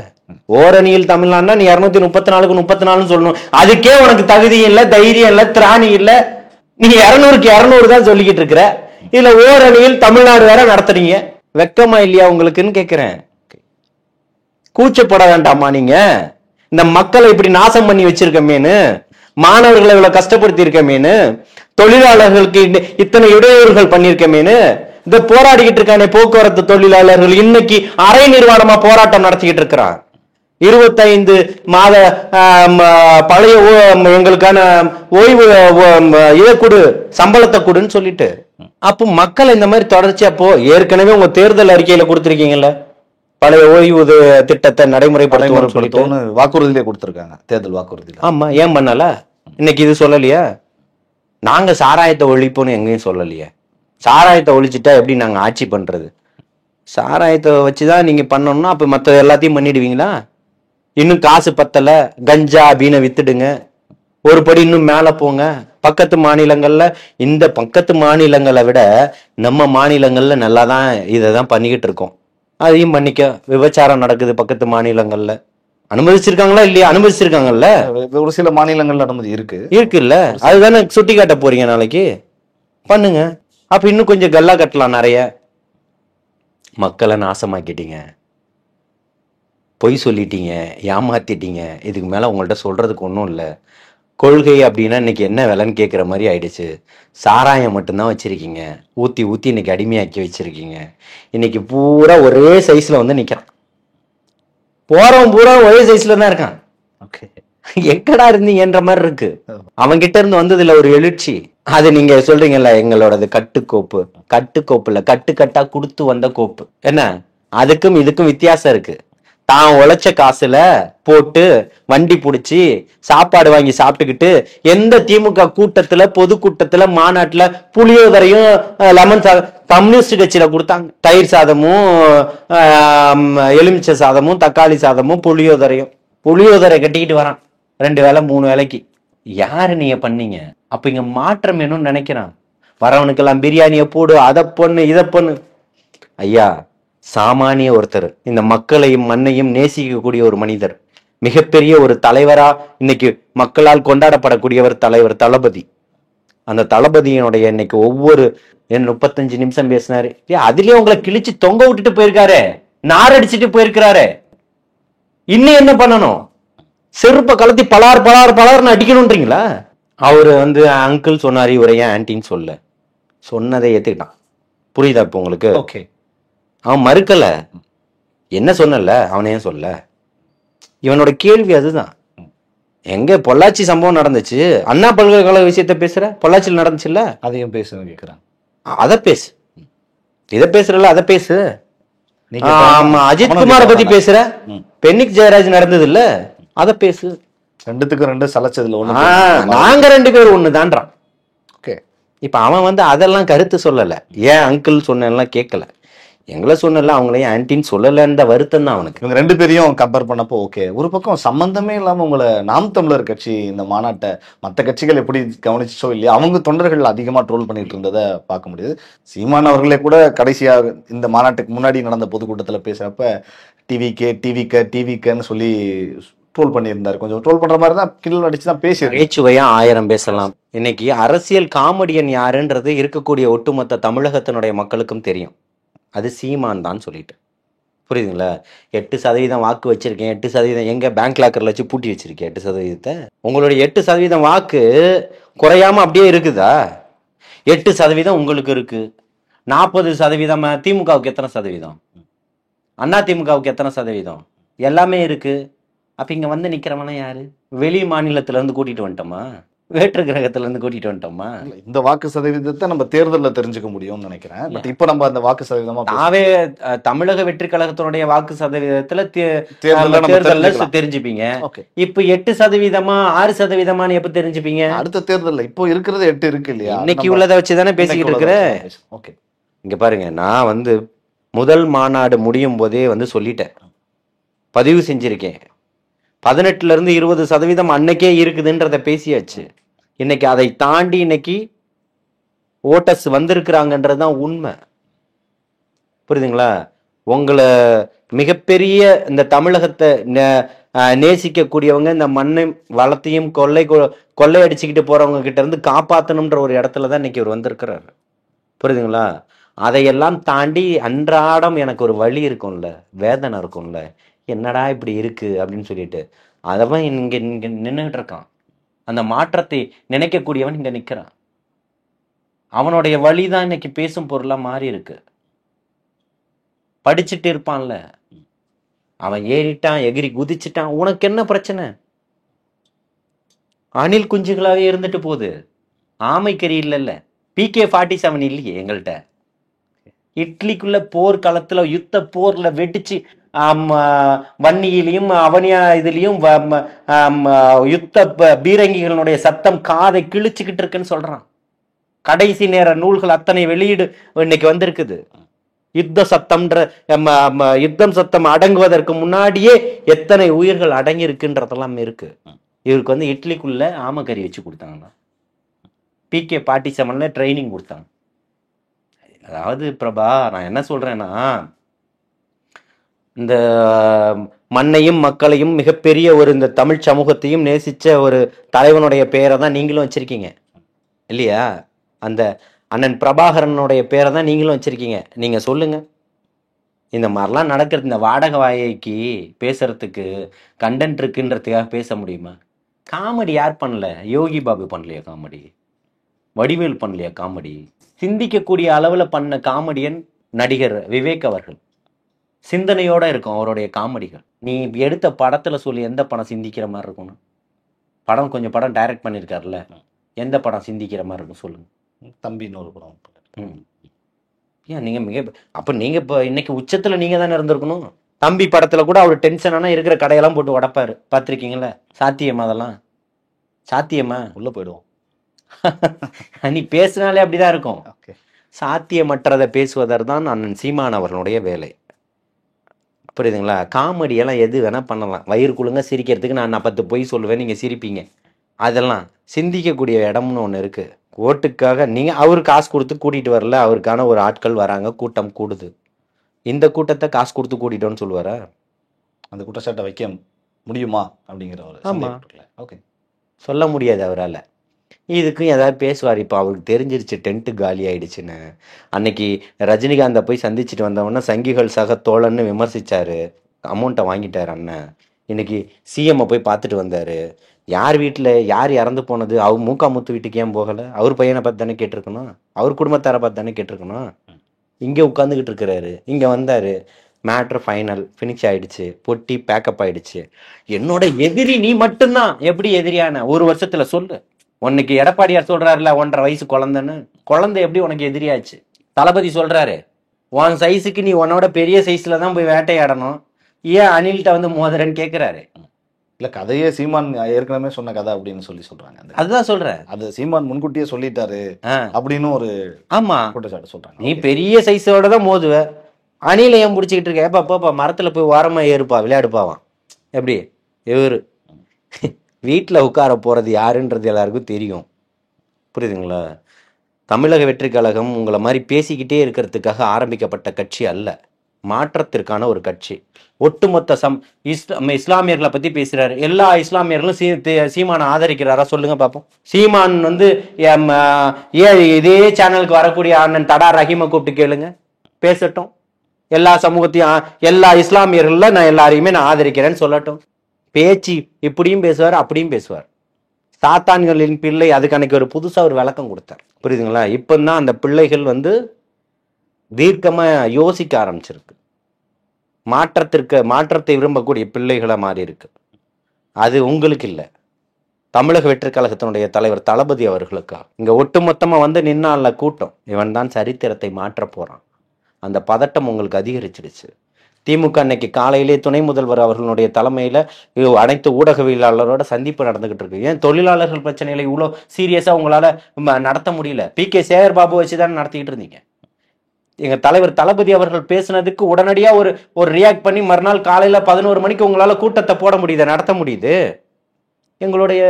ஓரணியில் தமிழ்நாடுனா நீ 234க்கு 34 சொல்லணும். அதுக்கே உனக்கு தகுதி இல்ல, தைரியம் இல்ல, திராணி இல்ல. நீ 200க்கு 200 தான் சொல்லிக்கிட்டு இருக்கிற. இதுல ஓரணியில் தமிழ்நாடு வேற நடத்துறீங்க. வெக்கமா இல்லையா உங்களுக்குன்னு கேக்குறேன். கூச்சப்பட வேண்டாமா நீங்க? இந்த மக்களை இப்படி நாசம் பண்ணி வச்சிருக்கமேனு, மாணவர்களை இவ்வளவு கஷ்டப்படுத்தி இருக்கமேனு, தொழிலாளர்களுக்கு இத்தனை இடையூறுகள் பண்ணிருக்கமேனு, இந்த போராடிக்கிட்டு இருக்கானே போக்குவரத்து தொழிலாளர்கள் இன்னைக்கு அரை நிர்வாணமா போராட்டம் நடத்திக்கிட்டு இருக்கிறான். 25 மாத பழைய எங்களுக்கான ஓய்வு இதை கொடு, சம்பளத்தை கொடுன்னு சொல்லிட்டு. அப்போ மக்களை இந்த மாதிரி தொடர்ச்சி அப்போ ஏற்கனவே உங்க தேர்தல் அறிக்கையில கொடுத்திருக்கீங்கல்ல பழைய ஓய்வு திட்டத்தை நடைமுறைப்படுத்துவோம்னு வாக்குறுதியிலே கொடுத்திருக்காங்க, தேர்தல் வாக்குறுதியில. ஆமா, ஏன் பண்ணல? இன்னைக்கு இது சொல்லலையா? நாங்க சாராயத்தை ஒழிப்போன்னு எங்கேயும் சொல்லலையே. சாராயத்தை ஒழிச்சுட்டா எப்படி நாங்க ஆட்சி பண்றது? சாராயத்தை வச்சுதான் நீங்க பண்ணணும்னா அப்ப மத்த எல்லாத்தையும் பண்ணிடுவீங்களா? இன்னும் காசு பத்தல, கஞ்சா பீனை வித்துடுங்க, ஒரு படி இன்னும் மேல போங்க. பக்கத்து மாநிலங்கள்ல, இந்த பக்கத்து மாநிலங்களை விட நம்ம மாநிலங்கள்ல நல்லாதான் இதைதான் பண்ணிக்கிட்டு இருக்கோம். அதையும் பண்ணிக்க. விபச்சாரம் நடக்குது பக்கத்து மாநிலங்கள்ல. அனுமதிச்சிருக்காங்களா இல்லையா? அனுமதிச்சிருக்காங்கல்ல. ஒரு சில மாநிலங்கள்ல அனுமதி இருக்குல்ல. அதுதானே சுட்டி காட்ட போறீங்க. நாளைக்கு பண்ணுங்க. அப்ப இன்னும் கொஞ்சம் கல்லா கட்டலாம். நிறைய மக்களை நாசமாக்கிட்டீங்க, பொய் சொல்லிட்டீங்க, ஏமாத்திட்டீங்க. இதுக்கு மேல உங்கள்ட்ட சொல்றதுக்கு ஒன்றும் இல்லை. கொள்கை அப்படின்னா இன்னைக்கு என்ன விலைன்னு கேட்குற மாதிரி ஆயிடுச்சு. சாராயம் மட்டும்தான் வச்சிருக்கீங்க. ஊத்தி ஊத்தி இன்னைக்கு அடிமையாக்கி வச்சிருக்கீங்க. இன்னைக்கு பூரா ஒரே சைஸ்ல வந்து நிக்கிறான். போறவன் பூரா ஒரே சைஸ்ல தான் இருக்கான். எக்கடா இருந்தீங்கன்ற மாதிரி இருக்கு. அவன்கிட்ட இருந்து வந்ததுல ஒரு எழுச்சி. அது நீங்க சொல்றீங்கல்ல, எங்களோடது கட்டுக்கோப்பு. கட்டுக்கோப்புல கட்டா கொடுத்து வந்த கோப்பு. என்ன அதுக்கும் இதுக்கும் வித்தியாசம் இருக்கு. தான் உழைச்ச காசுல போட்டு வண்டி புடிச்சு சாப்பாடு வாங்கி சாப்பிட்டுக்கிட்டு எந்த திமுக கூட்டத்துல, பொதுக்கூட்டத்துல, மாநாட்டுல புளியோதரையும் லெமன் கம்யூனிஸ்ட் கட்சியில கொடுத்தாங்க. தயிர் சாதமும் எலுமிச்சை சாதமும் தக்காளி சாதமும் புளியோதரை கட்டிக்கிட்டு வரான் 2 வேளை 3 வேளைக்கு. யாரு நீங்க பண்ணீங்க? அப்ப இங்க மாற்றம் வேணும்னு நினைக்கிறான். வரவனுக்கெல்லாம் பிரியாணியை போடு, அதை பொண்ணு இதை பொண்ணு. ஐயா, சாமானிய ஒருத்தர், இந்த மக்களையும் மண்ணையும் நேசிக்கக்கூடிய ஒரு மனிதர், மிகப்பெரிய ஒரு தலைவரா இன்னைக்கு மக்களால் கொண்டாடப்படக்கூடியவர் தலைவர் தளபதி. அந்த தளபதியினுடைய இன்னைக்கு ஒவ்வொரு 35 நிமிஷம் பேசினாரு. அதுலயே உங்களை கிழிச்சு தொங்க விட்டுட்டு போயிருக்காரு, நாரடிச்சுட்டு போயிருக்கிறாரு. இன்னும் என்ன பண்ணணும்? செருப்பை கலத்தி பலார்னு அடிக்கணும்ன்றீங்களா? அவரு வந்து அங்கிள் சொன்னாரு, இவரை ஏன் ஆன்டின்னு சொன்னதை ஏத்துக்கிட்டான். புரியுதா இப்ப உங்களுக்கு? ஓகே. அவன் மறுக்கல. என்ன சொன்னல, அவனே சொல்ல. இவனோட கேள்வி அதுதான். எங்க பொள்ளாச்சி சம்பவம் நடந்துச்சு, அண்ணா பல்கலைக்கழக விஷயத்த பேசுற, பொள்ளாச்சியில் நடந்துச்சுல்ல, அதையும் பேசுன்னு கேக்குறான். அத பேசு. இத பேசுறல, அத பேசு. ஆமா, அஜித்குமாரை பத்தி பேசுற, பென்னிக் ஜெயராஜ் நடந்தது இல்ல, அத பேசு. 2த்துக்கு 2 சலச்சதுல ஒண்ணு. நாங்க 2 பேரும் ஒண்ணுதான்றான். இப்ப அவன் வந்து அதெல்லாம் கருத்து சொல்லல. ஏன் அங்கிள் சொன்னெல்லாம் கேட்கல. எங்களை சொன்னல, அவங்களையும் ஆன்டின்னு சொல்லலன்ற வருத்தம் தான் அவனுக்கு. இவங்க 2 பேரையும் கம்பேர் பண்ணப்போ ஓகே. ஒரு பக்கம் சம்பந்தமே இல்லாம உங்களை நாம் தமிழர் கட்சி இந்த மாநாட்டை மற்ற கட்சிகள் எப்படி கவனிச்சோ இல்லையா, அவங்க தொண்டர்கள் அதிகமா ட்ரோல் பண்ணிட்டு இருந்ததை பார்க்க முடியுது. சீமான் அவர்களே கூட கடைசியா இந்த மாநாட்டுக்கு முன்னாடி நடந்த பொதுக்கூட்டத்துல பேசுறப்ப டிவிக்கன்னு சொல்லி ட்ரோல் பண்ணியிருந்தாரு. கொஞ்சம் ட்ரோல் பண்ற மாதிரி தான், கிண்டல் அடிச்சு தான் பேசி. நகைச்சுவையா 1000 பேசலாம். இன்னைக்கு அரசியல் காமெடியன் யாருன்றது இருக்கக்கூடிய ஒட்டுமொத்த தமிழகத்தினுடைய மக்களுக்கும் தெரியும். அது சீமான் தான் சொல்லிட்டு. புரியுதுங்களா? 8% வாக்கு வச்சிருக்கேன். 8% எங்க பேங்க் லாக்கர்ல வச்சு பூட்டி வச்சிருக்கேன். 8%. உங்களுடைய 8% வாக்கு குறையாம அப்படியே இருக்குதா? 8% உங்களுக்கு இருக்கு. 40% திமுகவுக்கு எத்தனை சதவீதம்? அண்ணா திமுகவுக்கு எத்தனை சதவீதம்? எல்லாமே இருக்கு. அப்ப இங்க வந்து நிக்கிறவனா யாரு? வெளி மாநிலத்துல இருந்து கூட்டிட்டு வந்துட்டோமா? வேற்று கிரகத்துல இருந்து கூட்டிட்டு வந்துட்டோமா? இந்த வாக்கு சதவீதத்தை நம்ம தேர்தலில் தெரிஞ்சுக்க முடியும்னு நினைக்கிறேன். பட் இப்ப நம்ம அந்த வாக்கு சதவீதமா நாவே தமிழக வெற்றி கழகத்தினுடைய வாக்கு சதவீதத்துல தேர்தல்ல தெரிஞ்சுப்பீங்க. இப்ப 8% 6% எப்ப தெரிஞ்சுப்பீங்க? அடுத்த தேர்தல்ல. இப்போ இருக்கிறது 8 இருக்கு இல்லையா? இன்னைக்கு உள்ளதை வச்சுதானே பேசிக்கிட்டு இருக்கிறேன். இங்க பாருங்க, நான் வந்து முதல் மாநாடு முடியும் போதே வந்து சொல்லிட்டேன், பதிவு செஞ்சிருக்கேன். 18% 20% அன்னைக்கே இருக்குதுன்றத பேசியாச்சு. இன்னைக்கு அதை தாண்டி இன்னைக்கு ஓட்டர்ஸ் வந்திருக்கிறாங்கன்றதுதான் உண்மை. புரியுதுங்களா? உங்களை மிகப்பெரிய இந்த தமிழகத்தை நேசிக்கக்கூடியவங்க இந்த மண்ணை வளத்தையும் கொள்ளை அடிச்சுக்கிட்டு போறவங்க கிட்ட இருந்து காப்பாற்றணும்ன்ற ஒரு இடத்துல தான் இன்னைக்கு இவர் வந்திருக்கிறாரு. புரியுதுங்களா? அதையெல்லாம் தாண்டி அன்றாடம் எனக்கு ஒரு வலி இருக்கும்ல, வேதனை இருக்கும்ல, என்னடா இப்படி இருக்கு அப்படின்னு சொல்லிட்டு அதவன் இங்க இங்க நின்றுகிட்டு இருக்கான். அந்த மாற்றத்தை நினைக்கக்கூடியவன் இங்க நிக்கிறான். அவனுடைய வழிதான் இன்னைக்கு பேசும் பொருளா மாறி இருக்கு. படிச்சுட்டு இருப்பான்ல, அவன் ஏறிட்டான், எகிரி குதிச்சுட்டான், உனக்கு என்ன பிரச்சனை? அணில் குஞ்சுகளாவே இருந்துட்டு போகுது. ஆமைக்கறி இல்லைல்ல. PK-47 இல்லையே எங்கள்கிட்ட. இட்லிக்குள்ள போர்க்களத்துல யுத்த போர்ல வெடிச்சு வன்னியிலையும் அவனியா இதுலயும் யுத்த பீரங்கிகளுடைய சத்தம் காதை கிழிச்சுக்கிட்டு இருக்குன்னு சொல்றான். கடைசி நேர நூல்கள் அத்தனை வெளியீடு இன்னைக்கு வந்திருக்குது. யுத்த சத்தம்ன்ற யுத்தம் சத்தம் அடங்குவதற்கு முன்னாடியே எத்தனை உயிர்கள் அடங்கி இருக்குன்றதெல்லாம் இருக்கு. இவருக்கு வந்து இட்லிக்குள்ள ஆமக்கறி வச்சு கொடுத்தாங்கன்னா PK-47 ட்ரைனிங் கொடுத்தாங்க. அதாவது பிரபா, நான் என்ன சொல்றேன்னா, இந்த மண்ணையும் மக்களையும் மிகப்பெரிய ஒரு இந்த தமிழ் சமூகத்தையும் நேசிச்ச ஒரு தலைவனுடைய பெயரை தான் நீங்களும் வச்சிருக்கீங்க இல்லையா? அந்த அண்ணன் பிரபாகரனுடைய பேரை தான் நீங்களும் வச்சிருக்கீங்க. நீங்க சொல்லுங்க, இந்த மாதிரிலாம் நடக்கிறது, இந்த வாடகை வாய்க்கு பேசுறதுக்கு கண்டென்ட் இருக்குன்றதுக்காக பேச முடியுமா? காமெடி யார் பண்ணல? யோகி பாபு பண்ணலையா காமெடி? வடிவேல் பண்ணலையா காமெடி? சிந்திக்கக்கூடிய அளவுல பண்ண காமெடியன் நடிகர் விவேக் அவர்கள். சிந்தனையோட இருக்கும் அவருடைய காமெடிகள். நீ எடுத்த படத்துல சொல்லி எந்த படம் சிந்திக்கிற மாதிரி இருக்கணும்? கொஞ்சம் படம் டைரக்ட் பண்ணியிருக்காருல்ல, எந்த படம் சிந்திக்கிற மாதிரி இருக்கும் சொல்லுங்க? தம்பின்னு ஒரு படம். ஏன் நீங்க அப்ப நீங்க இப்ப இன்னைக்கு உச்சத்துல நீங்க தானே இருந்திருக்கணும். தம்பி படத்துல கூட அவர் டென்ஷனானா இருக்கிற கடையெல்லாம் போட்டு உடப்பாரு, பார்த்திருக்கீங்களா? சாத்தியமா? அதெல்லாம் சாத்தியமா? உள்ள போயிடுவோம். நீ பேசினாலே அப்படிதான் இருக்கும். சாத்தியமற்றதை பேசுவதற்தான் அண்ணன் சீமான் அவர்களுடைய வேலை. புரியுதுங்களா? காமெடியெல்லாம் எது வேணா பண்ணலாம். வயிறு குழுங்க சிரிக்கிறதுக்கு நான் 10 பொய் சொல்லுவேன், நீங்க சிரிப்பீங்க. அதெல்லாம் சிந்திக்கக்கூடிய இடம்னு ஒன்று இருக்கு. ஓட்டுக்காக நீங்க அவரு காசு கொடுத்து கூட்டிட்டு வரல, அவருக்கான ஒரு ஆட்கள் வராங்க, கூட்டம் கூடுது. இந்த கூட்டத்தை காசு கொடுத்து கூட்டிட்டோன்னு சொல்லுவாரா? அந்த குற்றச்சாட்டை வைக்க முடியுமா அப்படிங்கிற ஒரு ஆமா, ஓகே, சொல்ல முடியாது அவரால். இதுக்கும் ஏதாவது பேசுவார். இப்போ அவருக்கு தெரிஞ்சிருச்சு டென்ட்டு காலி ஆயிடுச்சுன்னு. அன்னைக்கு ரஜினிகாந்தை போய் சந்திச்சுட்டு வந்தவொடனே சங்கிகள் சக தோழன்னு விமர்சிச்சாரு, அமௌண்ட்டை வாங்கிட்டார் அண்ணன். இன்னைக்கு சிஎம்ஐ போய் பார்த்துட்டு வந்தாரு. யார் வீட்டில் யார் இறந்து போனது? அவர் மூக்காமுத்து வீட்டுக்கு ஏன் போகலை? அவர் பையனை பார்த்து தானே கேட்டிருக்கணும், அவர் குடும்பத்தாரை பார்த்து தானே கேட்டிருக்கணும். இங்கே உட்காந்துக்கிட்டு இருக்கிறாரு, இங்கே வந்தார், மேட்ரு ஃபைனல் ஃபினிஷ் ஆயிடுச்சு, பொட்டி பேக்கப் ஆயிடுச்சு. என்னோட எதிரி நீ மட்டும்தான். எப்படி எதிரியான? ஒரு வருஷத்துல சொல்லு. உன்னைக்கு எடப்பாடியார் சொல்றாருல 1.5 வயசு குழந்தைன்னு, குழந்தை எப்படி உனக்கு எதிரியாச்சு? தளபதி சொல்றாரு, உன் சைஸுக்கு நீ உன்னோட பெரிய சைஸ்ல தான் போய் வேட்டையாடணும், ஏன் அணில்கிட்ட வந்து மோதுறன்னு கேட்கிறாரு. இல்ல, கதையே சீமான் ஏற்கனவே சொன்ன கதை அப்படின்னு சொல்றாங்க. அதுதான் சொல்றேன், அது சீமான் முன்கூட்டியே சொல்லிட்டாரு அப்படின்னு ஒரு ஆமா குற்றச்சாட்டு சொல்றாங்க. நீ பெரிய சைஸோட தான் மோதுவ, அணில ஏன் பிடிச்சிக்கிட்டு இருக்க? ஏப்பா மரத்துல போய் ஓரமா ஏறுப்பா, விளையாடுப்பாவான். எப்படி இவரு வீட்டில் உட்கார போறது யாருன்றது எல்லாருக்கும் தெரியும். புரியுதுங்களா? தமிழக வெற்றி கழகம் உங்களை மாதிரி பேசிக்கிட்டே இருக்கிறதுக்காக ஆரம்பிக்கப்பட்ட கட்சி அல்ல, மாற்றத்திற்கான ஒரு கட்சி. ஒட்டுமொத்த இஸ்லாமியர்களை பத்தி பேசுறாரு. எல்லா இஸ்லாமியர்களும் சீமானை ஆதரிக்கிறாரா சொல்லுங்க பார்ப்போம். சீமான் வந்து இதே சேனலுக்கு வரக்கூடிய அண்ணன் தடா ரஹீமை கூப்பிட்டு கேளுங்க, பேசட்டும். எல்லா சமூகத்தையும், எல்லா இஸ்லாமியர்கள்ல நான் எல்லாரையுமே நான் ஆதரிக்கிறேன்னு சொல்லட்டும். பேச்சு இப்படியும் பேசுவார், அப்படியும் பேசுவார். சாத்தான்களின் பிள்ளை, அதுக்கு அன்னைக்கு ஒரு புதுசா ஒரு விளக்கம் கொடுத்தார். புரியுதுங்களா? இப்பதான் அந்த பிள்ளைகள் வந்து தீர்க்கமா யோசிக்க ஆரம்பிச்சிருக்கு. மாற்றத்தை விரும்பக்கூடிய பிள்ளைகளை மாறி இருக்கு. அது உங்களுக்கு இல்லை, தமிழக வெற்றி கழகத்தினுடைய தலைவர் தளபதி அவர்களுக்கா. இங்க ஒட்டுமொத்தமா வந்து நின்னால கூட்டம், இவன் தான் சரித்திரத்தை மாற்ற போறான். அந்த பதட்டம் உங்களுக்கு அதிகரிச்சிடுச்சு. திமுக அன்னைக்கு காலையிலே துணை முதல்வர் அவர்களுடைய தலைமையில அனைத்து ஊடகவியலாளரோட சந்திப்பு நடந்துகிட்டு இருக்கு. ஏன் தொழிலாளர்கள் பிரச்சனைகளை இவ்வளோ சீரியஸா உங்களால நடத்த முடியல? PK சேகர் பாபு வச்சுதான் நடத்திக்கிட்டு இருந்தீங்க. எங்க தலைவர் தளபதி அவர்கள் பேசுனதுக்கு உடனடியா ஒரு ஒரு ரியாக்ட் பண்ணி மறுநாள் காலையில 11 மணிக்கு உங்களால கூட்டத்தை போட முடியுது, நடத்த முடியுது. எங்களுடைய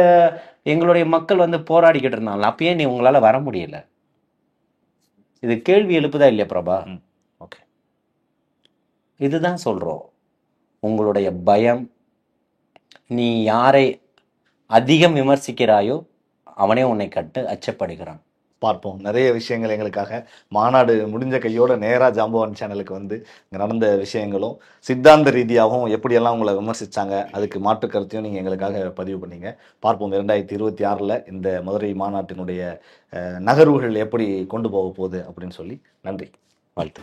எங்களுடைய மக்கள் வந்து போராடிக்கிட்டு இருந்தாங்க. அப்பயே நீ உங்களால வர முடியல. இது கேள்வி எழுப்புதா இல்லையா பிரபா? ஓகே, இதுதான் சொல்றோம். உங்களுடைய பயம், நீ யாரை அதிகம் விமர்சிக்கிறாயோ அவனே உன்னை கட்டு அச்சப்படுகிறான். பார்ப்போம். நிறைய விஷயங்கள் எங்களுக்காக மாநாடு முடிஞ்ச கையோட நேரா ஜாம்பவான் சேனலுக்கு வந்து இங்க நடந்த விஷயங்களும் சித்தாந்த ரீதியாகவும் எப்படியெல்லாம் உங்களை விமர்சிச்சாங்க அதுக்கு மாற்று கருத்தையும் நீங்க எங்களுக்காக பதிவு பண்ணீங்க. பார்ப்போம் 2026 இந்த மதுரை மாநாட்டினுடைய நகர்வுகள் எப்படி கொண்டு போக போகுது அப்படின்னு சொல்லி. நன்றி, வாழ்த்து.